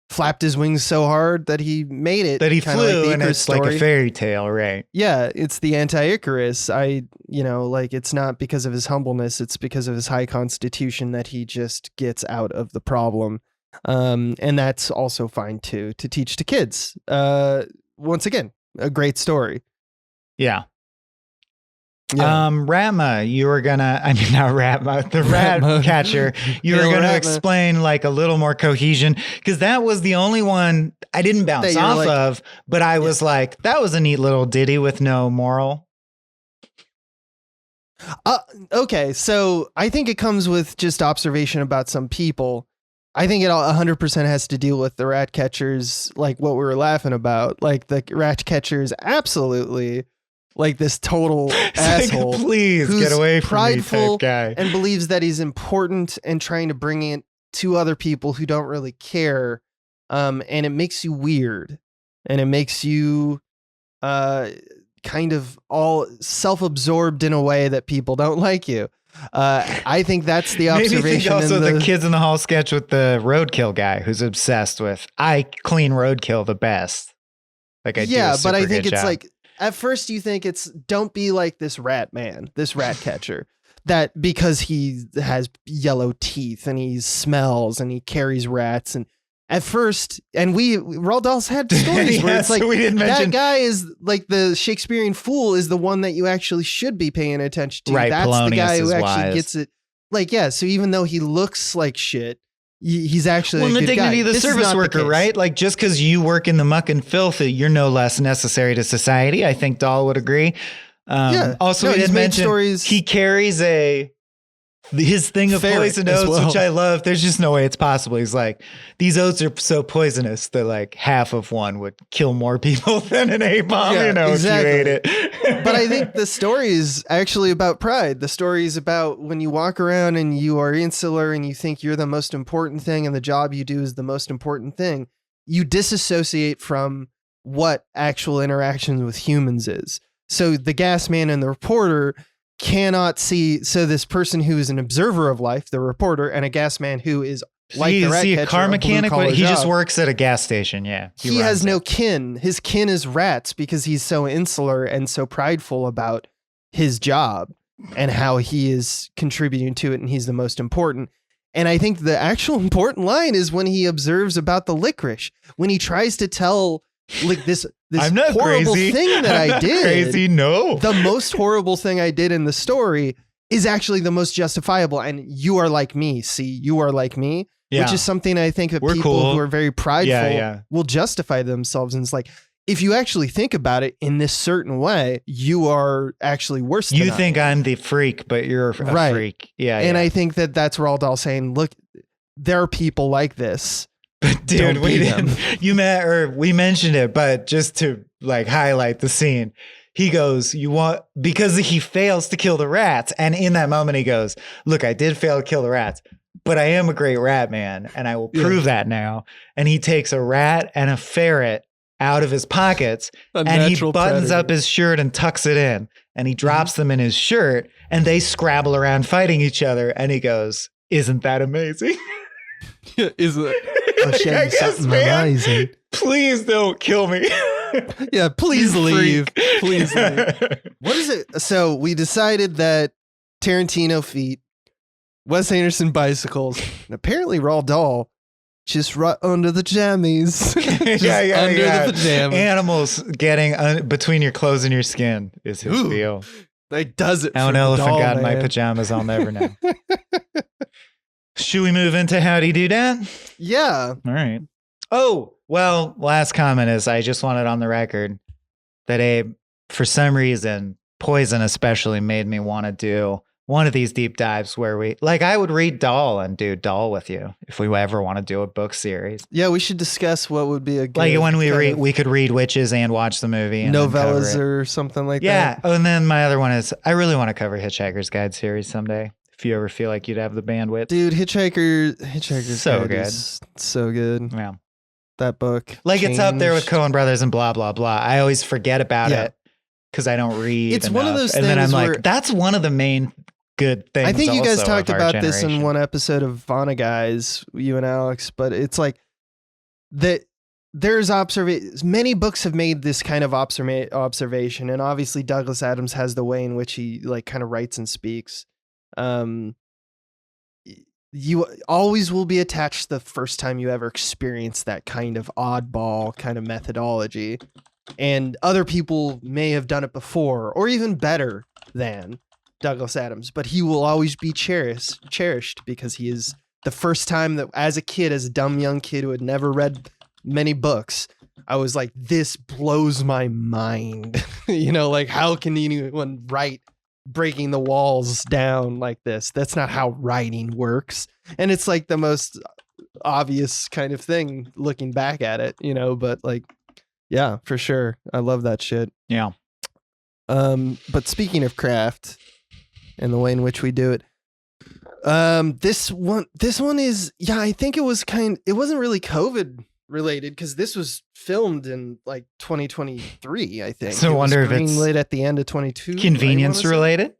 S2: flapped his wings so hard that he made it,
S1: that he flew,
S2: like
S1: and it's
S2: story.
S1: like a fairy tale, right?
S2: Yeah, it's the anti-Icarus. Like, it's not because of his humbleness, it's because of his high constitution that he just gets out of the problem. And that's also fine too, to teach to kids. Once again, a great story.
S1: Yeah. Ratma, you were gonna, I mean, not Ratma, the rat catcher, you were gonna explain like a little more cohesion, because that was the only one I didn't bounce off of, but I was like, that was a neat little ditty with no moral.
S2: Okay, so I think it comes with just observation about some people. I think it all 100% has to deal with the rat catchers, like what we were laughing about. Like, the rat catchers absolutely like this total asshole.
S1: Like, please
S2: who's
S1: get away from
S2: prideful
S1: me type guy.
S2: and believes that he's important and trying to bring it to other people who don't really care. And it makes you weird, and it makes you kind of all self-absorbed in a way that people don't like you. I think that's the observation.
S1: Maybe think also the Kids in the Hall sketch with the roadkill guy who's obsessed with, I clean roadkill the best. Like I do.
S2: Yeah, but I think
S1: it's
S2: job. Like at first you think it's don't be like this rat man, this rat catcher, that because he has yellow teeth and he smells and he carries rats. And at first, and Roald Dahl's had stories where it's like,
S1: we didn't mention,
S2: that guy is like the Shakespearean fool is the one that you actually should be paying attention to.
S1: Right,
S2: that's
S1: Polonius
S2: the guy who actually
S1: wise.
S2: gets it. Like, yeah, so even though he looks like shit, he's actually
S1: well,
S2: a
S1: the
S2: good
S1: dignity
S2: guy.
S1: of the
S2: This is
S1: service
S2: not the
S1: worker,
S2: case.
S1: right? Like just because you work in the muck and filth, you're no less necessary to society. I think Dahl would agree.
S2: Yeah.
S1: Also,
S2: No,
S1: we
S2: he's
S1: didn't
S2: made
S1: mention
S2: stories-
S1: he carries his thing of
S2: Ferret
S1: poison
S2: as
S1: oats,
S2: well.
S1: which I love. There's just no way it's possible. He's like, these oats are so poisonous that like half of one would kill more people than an A-bomb,
S2: Yeah, exactly.
S1: if you ate it.
S2: But I think the story is actually about pride. The story is about when you walk around and you are insular and you think you're the most important thing and the job you do is the most important thing. You disassociate from what actual interactions with humans is. So the gas man and the reporter cannot see. So this person who is an observer of life, the reporter, and a gas man who is like the rat
S1: a
S2: catcher,
S1: car mechanic,
S2: blue-collar
S1: but he just
S2: job.
S1: works at a gas station. Yeah.
S2: He has no kin. His kin is rats because he's so insular and so prideful about his job and how he is contributing to it and he's the most important. And I think the actual important line is when he observes about the licorice, when he tries to tell like this
S1: I'm not
S2: horrible
S1: crazy.
S2: thing that
S1: I'm
S2: I
S1: not
S2: did.
S1: Crazy, no.
S2: The most horrible thing I did in the story is actually the most justifiable. And you are like me. See, you are like me.
S1: Yeah.
S2: Which is something I think that
S1: We're
S2: people
S1: cool.
S2: who are very prideful
S1: Yeah.
S2: will justify themselves. And it's like, if you actually think about it in this certain way, you are actually worse than
S1: You
S2: I
S1: think
S2: am.
S1: I'm the freak, but you're a
S2: Right.
S1: freak. Yeah.
S2: And
S1: yeah.
S2: I think that that's Roald Dahl saying, look, there are people like this.
S1: But dude,
S2: Don't
S1: we
S2: be
S1: didn't.
S2: them.
S1: We mentioned it, but just to like highlight the scene, he goes, because he fails to kill the rats. And in that moment, he goes, look, I did fail to kill the rats, but I am a great rat man. And I will prove that now. And he takes a rat and a ferret out of his pockets and he buttons up his shirt and tucks it in and he drops them in his shirt and they scrabble around fighting each other. And he goes, isn't that amazing?
S2: Is it? I'll show
S1: I
S2: you
S1: guess,
S2: something
S1: man.
S2: amazing.
S1: Please don't kill me.
S2: Yeah, please
S1: You
S2: leave.
S1: freak.
S2: Please leave. What is it? So we decided that Tarantino feet, Wes Anderson bicycles, and apparently Roald Dahl just right under the jammies. Just under the pajamas.
S1: Animals getting between your clothes and your skin is his
S2: Ooh,
S1: deal.
S2: Like does it?
S1: How
S2: for
S1: an
S2: the
S1: elephant
S2: doll,
S1: got in my
S2: man.
S1: pajamas, I'll never know. Should we move into Howdy Do Dat?
S2: Yeah.
S1: All right. Oh, well, last comment is I just wanted on the record that Abe, for some reason, Poison especially made me want to do one of these deep dives where I would read Dahl and do Dahl with you if we ever want to do a book series.
S2: Yeah, we should discuss what would be a good
S1: Like when
S2: kind
S1: we could read Witches and watch the movie. And then cover
S2: novellas
S1: it.
S2: or something like
S1: Yeah.
S2: that.
S1: Oh, and then my other one is I really want to cover Hitchhiker's Guide series someday. If you ever feel like you'd have the bandwidth.
S2: Dude, Hitchhiker's
S1: So
S2: Guide
S1: good.
S2: is so good.
S1: Yeah.
S2: That book.
S1: Like it's up there with
S2: changed.
S1: Coen Brothers and blah, blah, blah. I always forget about
S2: Yeah.
S1: it because I don't read.
S2: It's one of
S1: enough.
S2: those
S1: And then I'm
S2: things
S1: like,
S2: where-
S1: that's one of the main good things.
S2: I think you guys
S1: also
S2: talked
S1: of our
S2: about this in
S1: generation.
S2: one episode of Vana Guys, you and Alex, but it's like that there's many books have made this kind of observation, and obviously Douglas Adams has the way in which he like kind of writes and speaks. You always will be attached the first time you ever experience that kind of oddball kind of methodology, and other people may have done it before or even better than Douglas Adams, but he will always be cherished because he is the first time that as a kid, as a dumb young kid who had never read many books, I was like, this blows my mind. You know, like how can anyone write breaking the walls down like this? That's not how writing works. And it's like the most obvious kind of thing looking back at it, you know, but like, yeah, for sure. I love that shit.
S1: Yeah.
S2: But speaking of craft and the way in which we do it, this one is, I think it wasn't really COVID related because this was filmed in like 2023, I think.
S1: So I wonder if it's
S2: greenlit at the end of 22.
S1: Convenience related.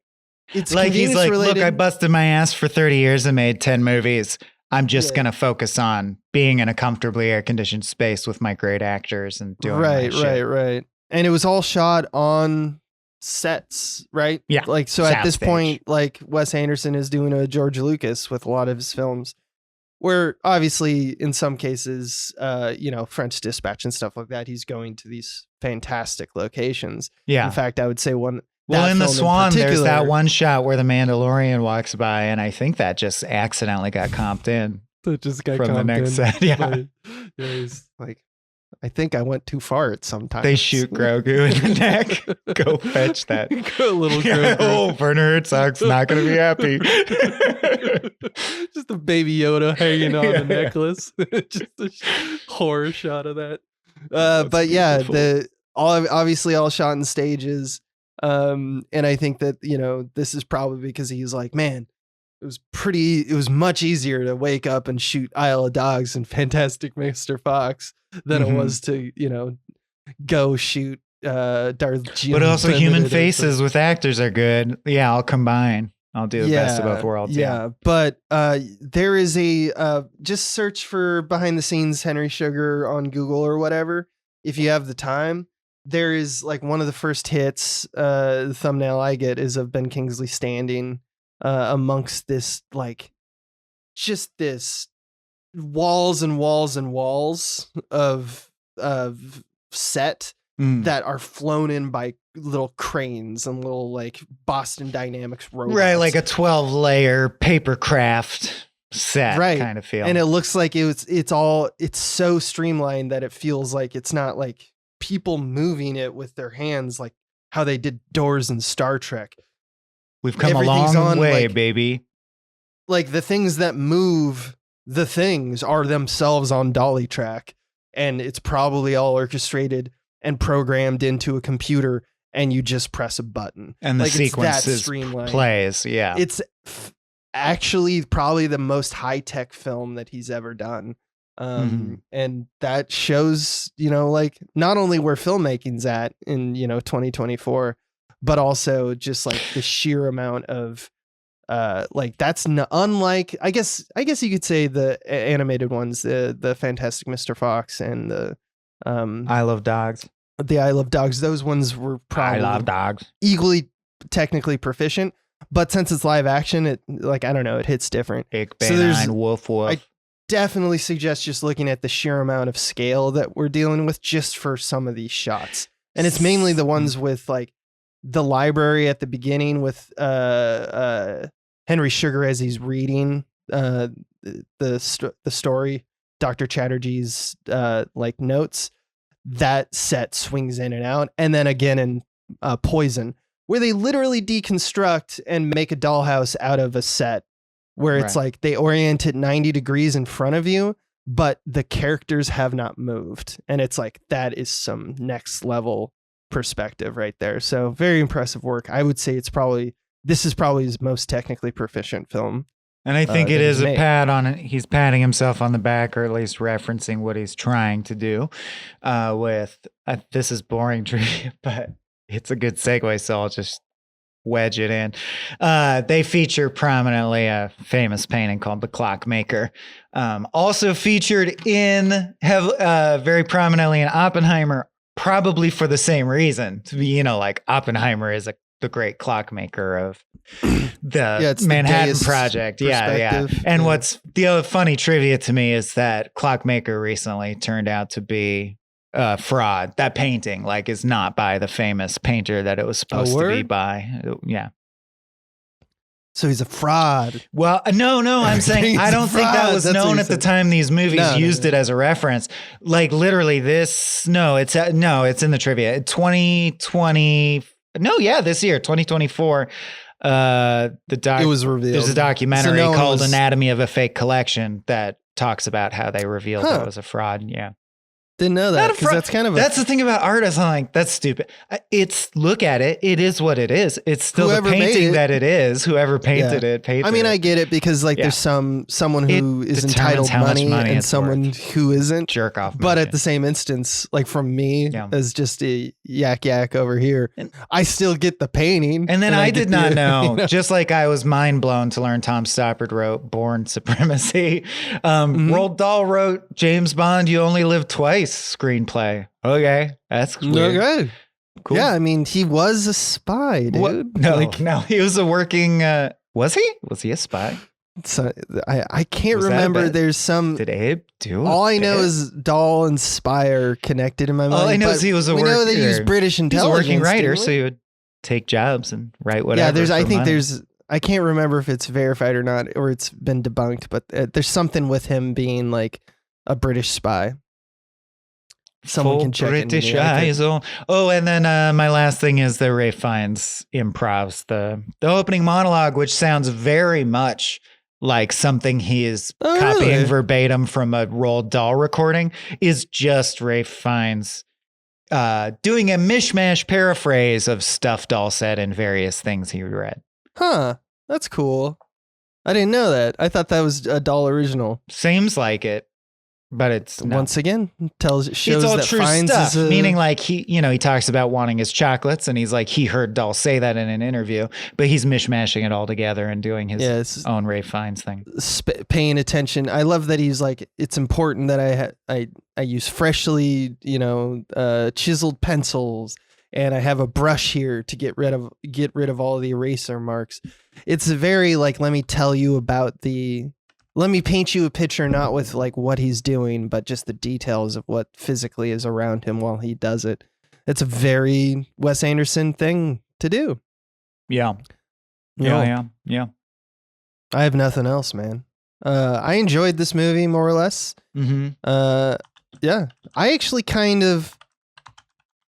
S2: It's
S1: like he's like,
S2: related.
S1: look, I busted my ass for 30 years and made 10 movies. I'm just going to focus on being in a comfortably air-conditioned space with my great actors and doing my shit.
S2: Right. And it was all shot on sets, right?
S1: Yeah.
S2: Like, so at this point, like Wes Anderson is doing a George Lucas with a lot of his films, where obviously in some cases, French Dispatch and stuff like that, he's going to these fantastic locations.
S1: Yeah.
S2: In fact, I would say one.
S1: Well, in the Swan, there's that one shot where the Mandalorian walks by, and I think that just accidentally got comped in.
S2: That just got
S1: from the next set. Yeah.
S2: He's like, I think I went too far at some time.
S1: They shoot Grogu in the neck. Go fetch that.
S2: Go little Grogu.
S1: Oh, Werner Herzog's not going to be happy.
S2: Just a baby Yoda hanging on a necklace. Just a horror shot of that. But yeah, beautiful. Obviously all shot in stages. And I think that, this is probably because he's like, man, it was much easier to wake up and shoot Isle of Dogs and Fantastic Mr. Fox than it was to, go shoot Darth Jim.
S1: But also human faces with actors are good. Yeah, I'll combine. I'll do the best of both worlds.
S2: Yeah. But there is just search for behind the scenes Henry Sugar on Google or whatever, if you have the time. There is like one of the first hits, the thumbnail I get is of Ben Kingsley standing amongst this, like, just this walls and walls and walls of set that are flown in by little cranes and little like Boston Dynamics robots.
S1: Right, like a 12-layer paper craft set kind of feel.
S2: And it looks like it's so streamlined that it feels like it's not like people moving it with their hands like how they did doors in Star Trek.
S1: We've come a long way, baby.
S2: Like the things that move the things are themselves on dolly track, and it's probably all orchestrated and programmed into a computer, and you just press a button.
S1: And the sequence plays. Yeah.
S2: It's actually probably the most high-tech film that he's ever done. And that shows, like not only where filmmaking's at in, 2024, but also just like the sheer amount of, like that's unlike, I guess you could say the animated ones, the Fantastic Mr. Fox and the,
S1: I Love Dogs.
S2: The I Love Dogs. Those ones were probably
S1: I Love Dogs.
S2: Equally technically proficient, but since it's live action, it like, I don't know, it hits different.
S1: Woof woof.
S2: I definitely suggest just looking at the sheer amount of scale that we're dealing with just for some of these shots. And it's mainly the ones with like the library at the beginning with Henry Sugar as he's reading the story, Dr. Chatterjee's like notes. That set swings in and out. And then again in Poison, where they literally deconstruct and make a dollhouse out of a set, where it's like they orient it 90 degrees in front of you, but the characters have not moved. And it's like, that is some next level perspective right there. So very impressive work. I would say this is probably his most technically proficient film.
S1: And I think it is a pat on it. He's patting himself on the back, or at least referencing what he's trying to do this is boring trivia, but it's a good segue. So I'll just wedge it in. They feature prominently a famous painting called The Clockmaker. Also featured very prominently in Oppenheimer, probably for the same reason. To be, like Oppenheimer is the great clockmaker of the Manhattan Project. Yeah. And what's the other funny trivia to me is that Clockmaker recently turned out to be fraud. That painting is not by the famous painter that it was supposed to be by. Yeah.
S2: So he's a fraud.
S1: Well, no, I'm saying I don't think that was known at the time these movies used it as a reference. Like literally it's in the trivia. 2020. No, yeah, this year, 2024. It was revealed. There's a documentary called Anatomy of a Fake Collection that talks about how they revealed it was a fraud. Yeah.
S2: Didn't know that, because that's kind of
S1: that's the thing about artists. I'm like, that's stupid. Look at it. It is what it is. It's still the painting that it is. Whoever painted it painted it.
S2: I mean, I get it, because like there's someone who is entitled money and someone who isn't.
S1: Jerk off.
S2: But at the same instance, like from me as just a yak over here, I still get the painting.
S1: And then I did not know, just like I was mind blown to learn Tom Stoppard wrote Born Supremacy. Roald Dahl wrote James Bond, You Only Live Twice screenplay. Okay. That's weird.
S2: Okay. Cool. Yeah, I mean, he was a spy, dude.
S1: What? No, he was a working, was he? Was he a spy?
S2: So I can't remember. There's some.
S1: Did Abe do it?
S2: All I know is Dahl and spy are connected in my mind.
S1: All I know is he was a
S2: we know that he was British intelligence.
S1: He was a working writer, so he would take jobs and write whatever.
S2: Yeah, I can't remember if it's verified or not, or it's been debunked, but there's something with him being like a British spy. Someone can check
S1: British eyes. Oh, and then my last thing is that Ray Fiennes improvs the opening monologue, which sounds very much like something he is copying verbatim from a Roald Dahl recording, is just Ray Fiennes doing a mishmash paraphrase of stuff Dahl said in various things he read.
S2: Huh. That's cool. I didn't know that. I thought that was a Dahl original.
S1: Seems like it. But it's
S2: once again shows
S1: it's all
S2: that
S1: true
S2: Fiennes
S1: stuff.
S2: is
S1: Meaning, like he talks about wanting his chocolates, and he's like he heard Dahl say that in an interview, but he's mishmashing it all together and doing his own Ray Fiennes thing.
S2: Paying attention. I love that he's like, it's important that I use freshly chiseled pencils, and I have a brush here to get rid of all the eraser marks. It's very like, let me paint you a picture, not with like what he's doing, but just the details of what physically is around him while he does it. It's a very Wes Anderson thing to do.
S1: Yeah. Yeah.
S2: I have nothing else, man. I enjoyed this movie more or less.
S1: Mm-hmm.
S2: Yeah. I actually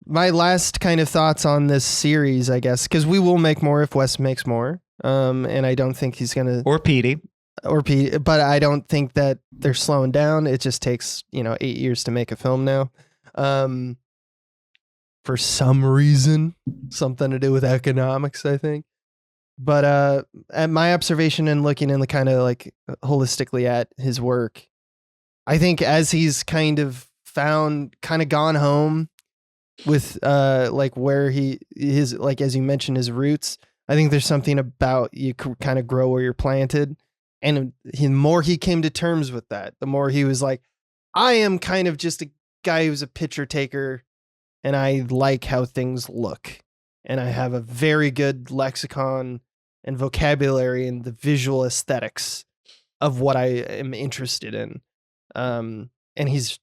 S2: my last kind of thoughts on this series, I guess, because we will make more if Wes makes more. And I don't think he's going to...
S1: Or P.T.
S2: But I don't think that they're slowing down. It just takes 8 years to make a film now. For some reason, something to do with economics, I think. But at my observation and looking in the kind of like holistically at his work, I think as he's kind of gone home with like where his like, as you mentioned, his roots. I think there's something about you kind of grow where you're planted. And the more he came to terms with that, the more he was like, I am kind of just a guy who's a picture taker, and I like how things look. And I have a very good lexicon and vocabulary and the visual aesthetics of what I am interested in. And he's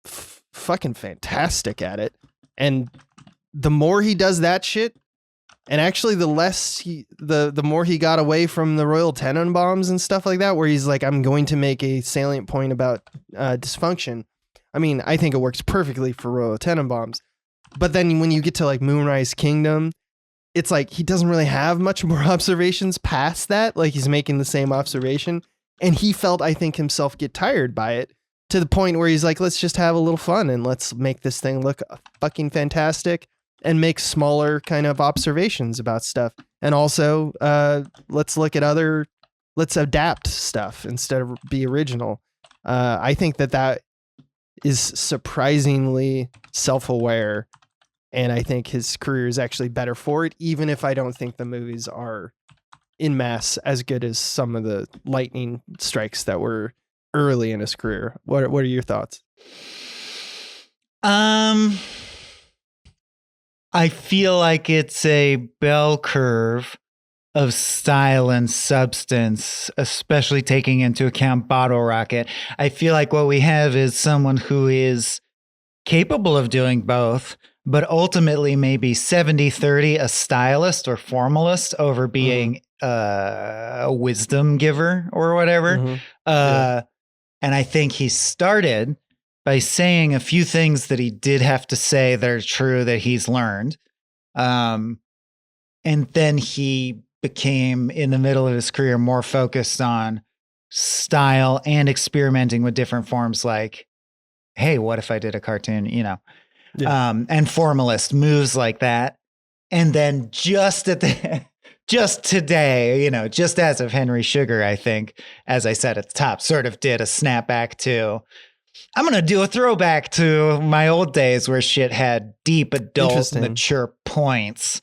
S2: fucking fantastic at it. And the more he does that shit, and actually, the more he got away from the Royal Tenenbaums and stuff like that, where he's like, I'm going to make a salient point about dysfunction. I mean, I think it works perfectly for Royal Tenenbaums. But then when you get to like Moonrise Kingdom, it's like he doesn't really have much more observations past that. Like he's making the same observation. And he felt, I think, himself get tired by it, to the point where he's like, let's just have a little fun and let's make this thing look fucking fantastic. And make smaller kind of observations about stuff. And also, let's adapt stuff instead of be original. I think that is surprisingly self-aware. And I think his career is actually better for it, even if I don't think the movies are en masse as good as some of the lightning strikes that were early in his career. What are your thoughts?
S1: I feel like it's a bell curve of style and substance, especially taking into account Bottle Rocket. I feel like what we have is someone who is capable of doing both, but ultimately maybe 70-30 a stylist or formalist over being a wisdom giver or whatever. And I think he started by saying a few things that he did have to say that are true that he's learned. And then he became, in the middle of his career, more focused on style and experimenting with different forms like hey, what if I did a cartoon,
S2: Yeah.
S1: and formalist moves like that. And then just today, just as of Henry Sugar, I think, as I said at the top, sort of did a snapback to, I'm going to do a throwback to my old days where shit had deep adult mature points.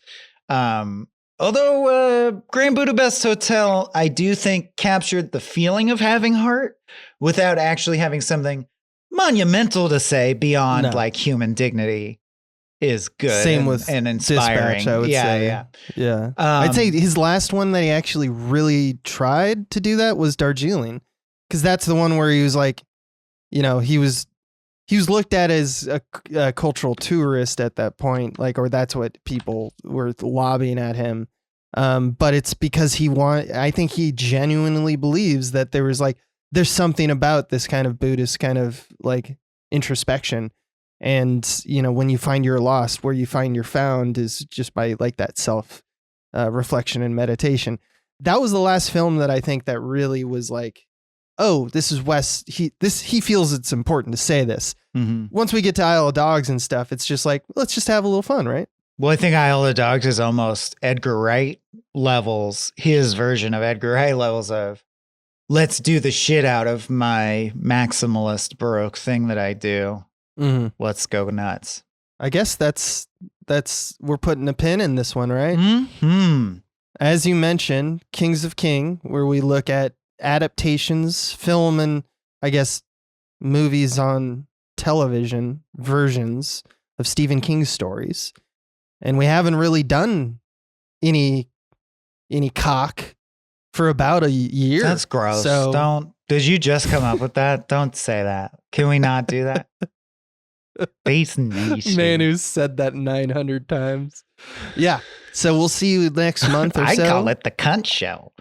S1: Although Grand Budapest Hotel, I do think captured the feeling of having heart without actually having something monumental to say beyond like human dignity is good.
S2: Same with
S1: and inspiring.
S2: Dispatch, I would say. Yeah. I'd say his last one that he actually really tried to do that was Darjeeling, because that's the one where he was like, he was looked at as a cultural tourist at that point, like, or that's what people were lobbying at him. But it's because I think he genuinely believes that there's something about this kind of Buddhist kind of like introspection. And, when you find you're lost, where you find you're found is just by like that self reflection and meditation. That was the last film that I think that really was like, oh, this is Wes. He feels it's important to say this. Mm-hmm. Once we get to Isle of Dogs and stuff, it's just like, let's just have a little fun, right?
S1: Well, I think Isle of Dogs is almost Edgar Wright levels, his version of Edgar Wright levels of, let's do the shit out of my maximalist Baroque thing that I do. Mm-hmm. Let's go nuts.
S2: I guess that's we're putting a pin in this one, right?
S1: Mm-hmm.
S2: As you mentioned, Kings of King, where we look at adaptations, film, and I guess movies on television versions of Stephen King's stories. And we haven't really done any cock for about a year.
S1: That's gross. So, did you just come up with that? Don't say that. Can we not do that? Base Nation.
S2: Man who's said that 900 times. Yeah. So we'll see you next month or so.
S1: I call it the cunt show.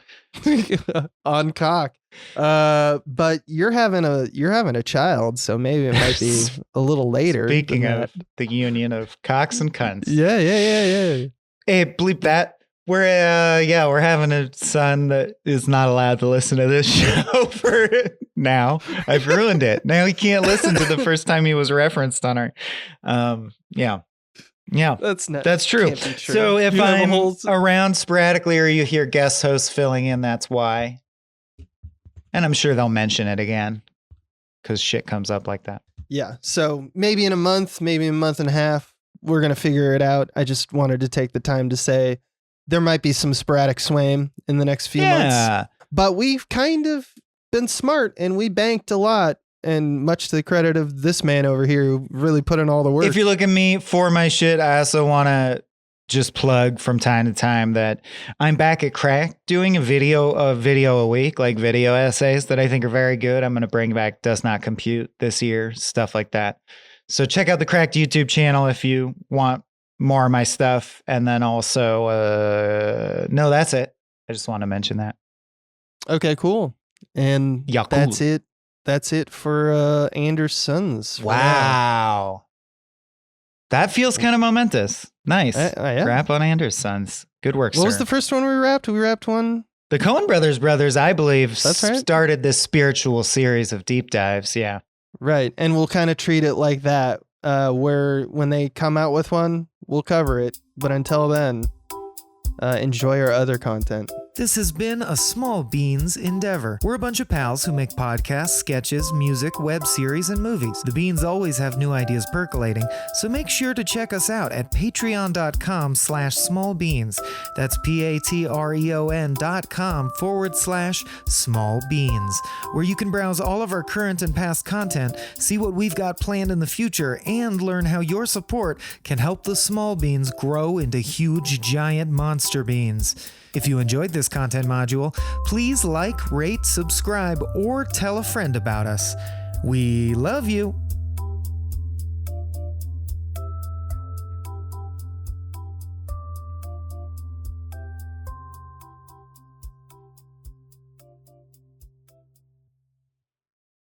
S2: On cock. But you're having a child, so maybe it might be a little later.
S1: Speaking of the union of cocks and cunts.
S2: Yeah.
S1: Hey, bleep that. We're having a son that is not allowed to listen to this show for now. I've ruined it. Now he can't listen to the first time he was referenced on our, yeah. That's true. So if I'm around sporadically or you hear guest hosts filling in, that's why. And I'm sure they'll mention it again because shit comes up like that.
S2: Yeah. So maybe in a month, maybe a month and a half, we're going to figure it out. I just wanted to take the time to say there might be some sporadic swaying in the next few months. But we've kind of been smart and we banked a lot. And much to the credit of this man over here who really put in all the work.
S1: If you look at me for my shit, I also want to just plug from time to time that I'm back at Crack doing a video a week, like video essays that I think are very good. I'm going to bring back Does Not Compute this year, stuff like that. So check out the Cracked YouTube channel if you want more of my stuff. And then also, no, that's it. I just want to mention that.
S2: Okay, cool. And that's it. That's it for Anderson's.
S1: Wow. That feels kind of momentous. Nice.
S2: Yeah.
S1: Wrap on Anderson's. Good work, sir.
S2: What was the first one we wrapped? We wrapped one?
S1: The Coen brothers, I believe, started this spiritual series of deep dives. Yeah.
S2: Right. And we'll kind of treat it like that, where when they come out with one, we'll cover it. But until then, enjoy our other content.
S3: This has been a Small Beans endeavor. We're a bunch of pals who make podcasts, sketches, music, web series, and movies. The Beans always have new ideas percolating, so make sure to check us out at patreon.com/smallbeans. That's patreon.com/smallbeans, where you can browse all of our current and past content, see what we've got planned in the future, and learn how your support can help the small beans grow into huge, giant monster beans. If you enjoyed this content module, please like, rate, subscribe, or tell a friend about us. We love you.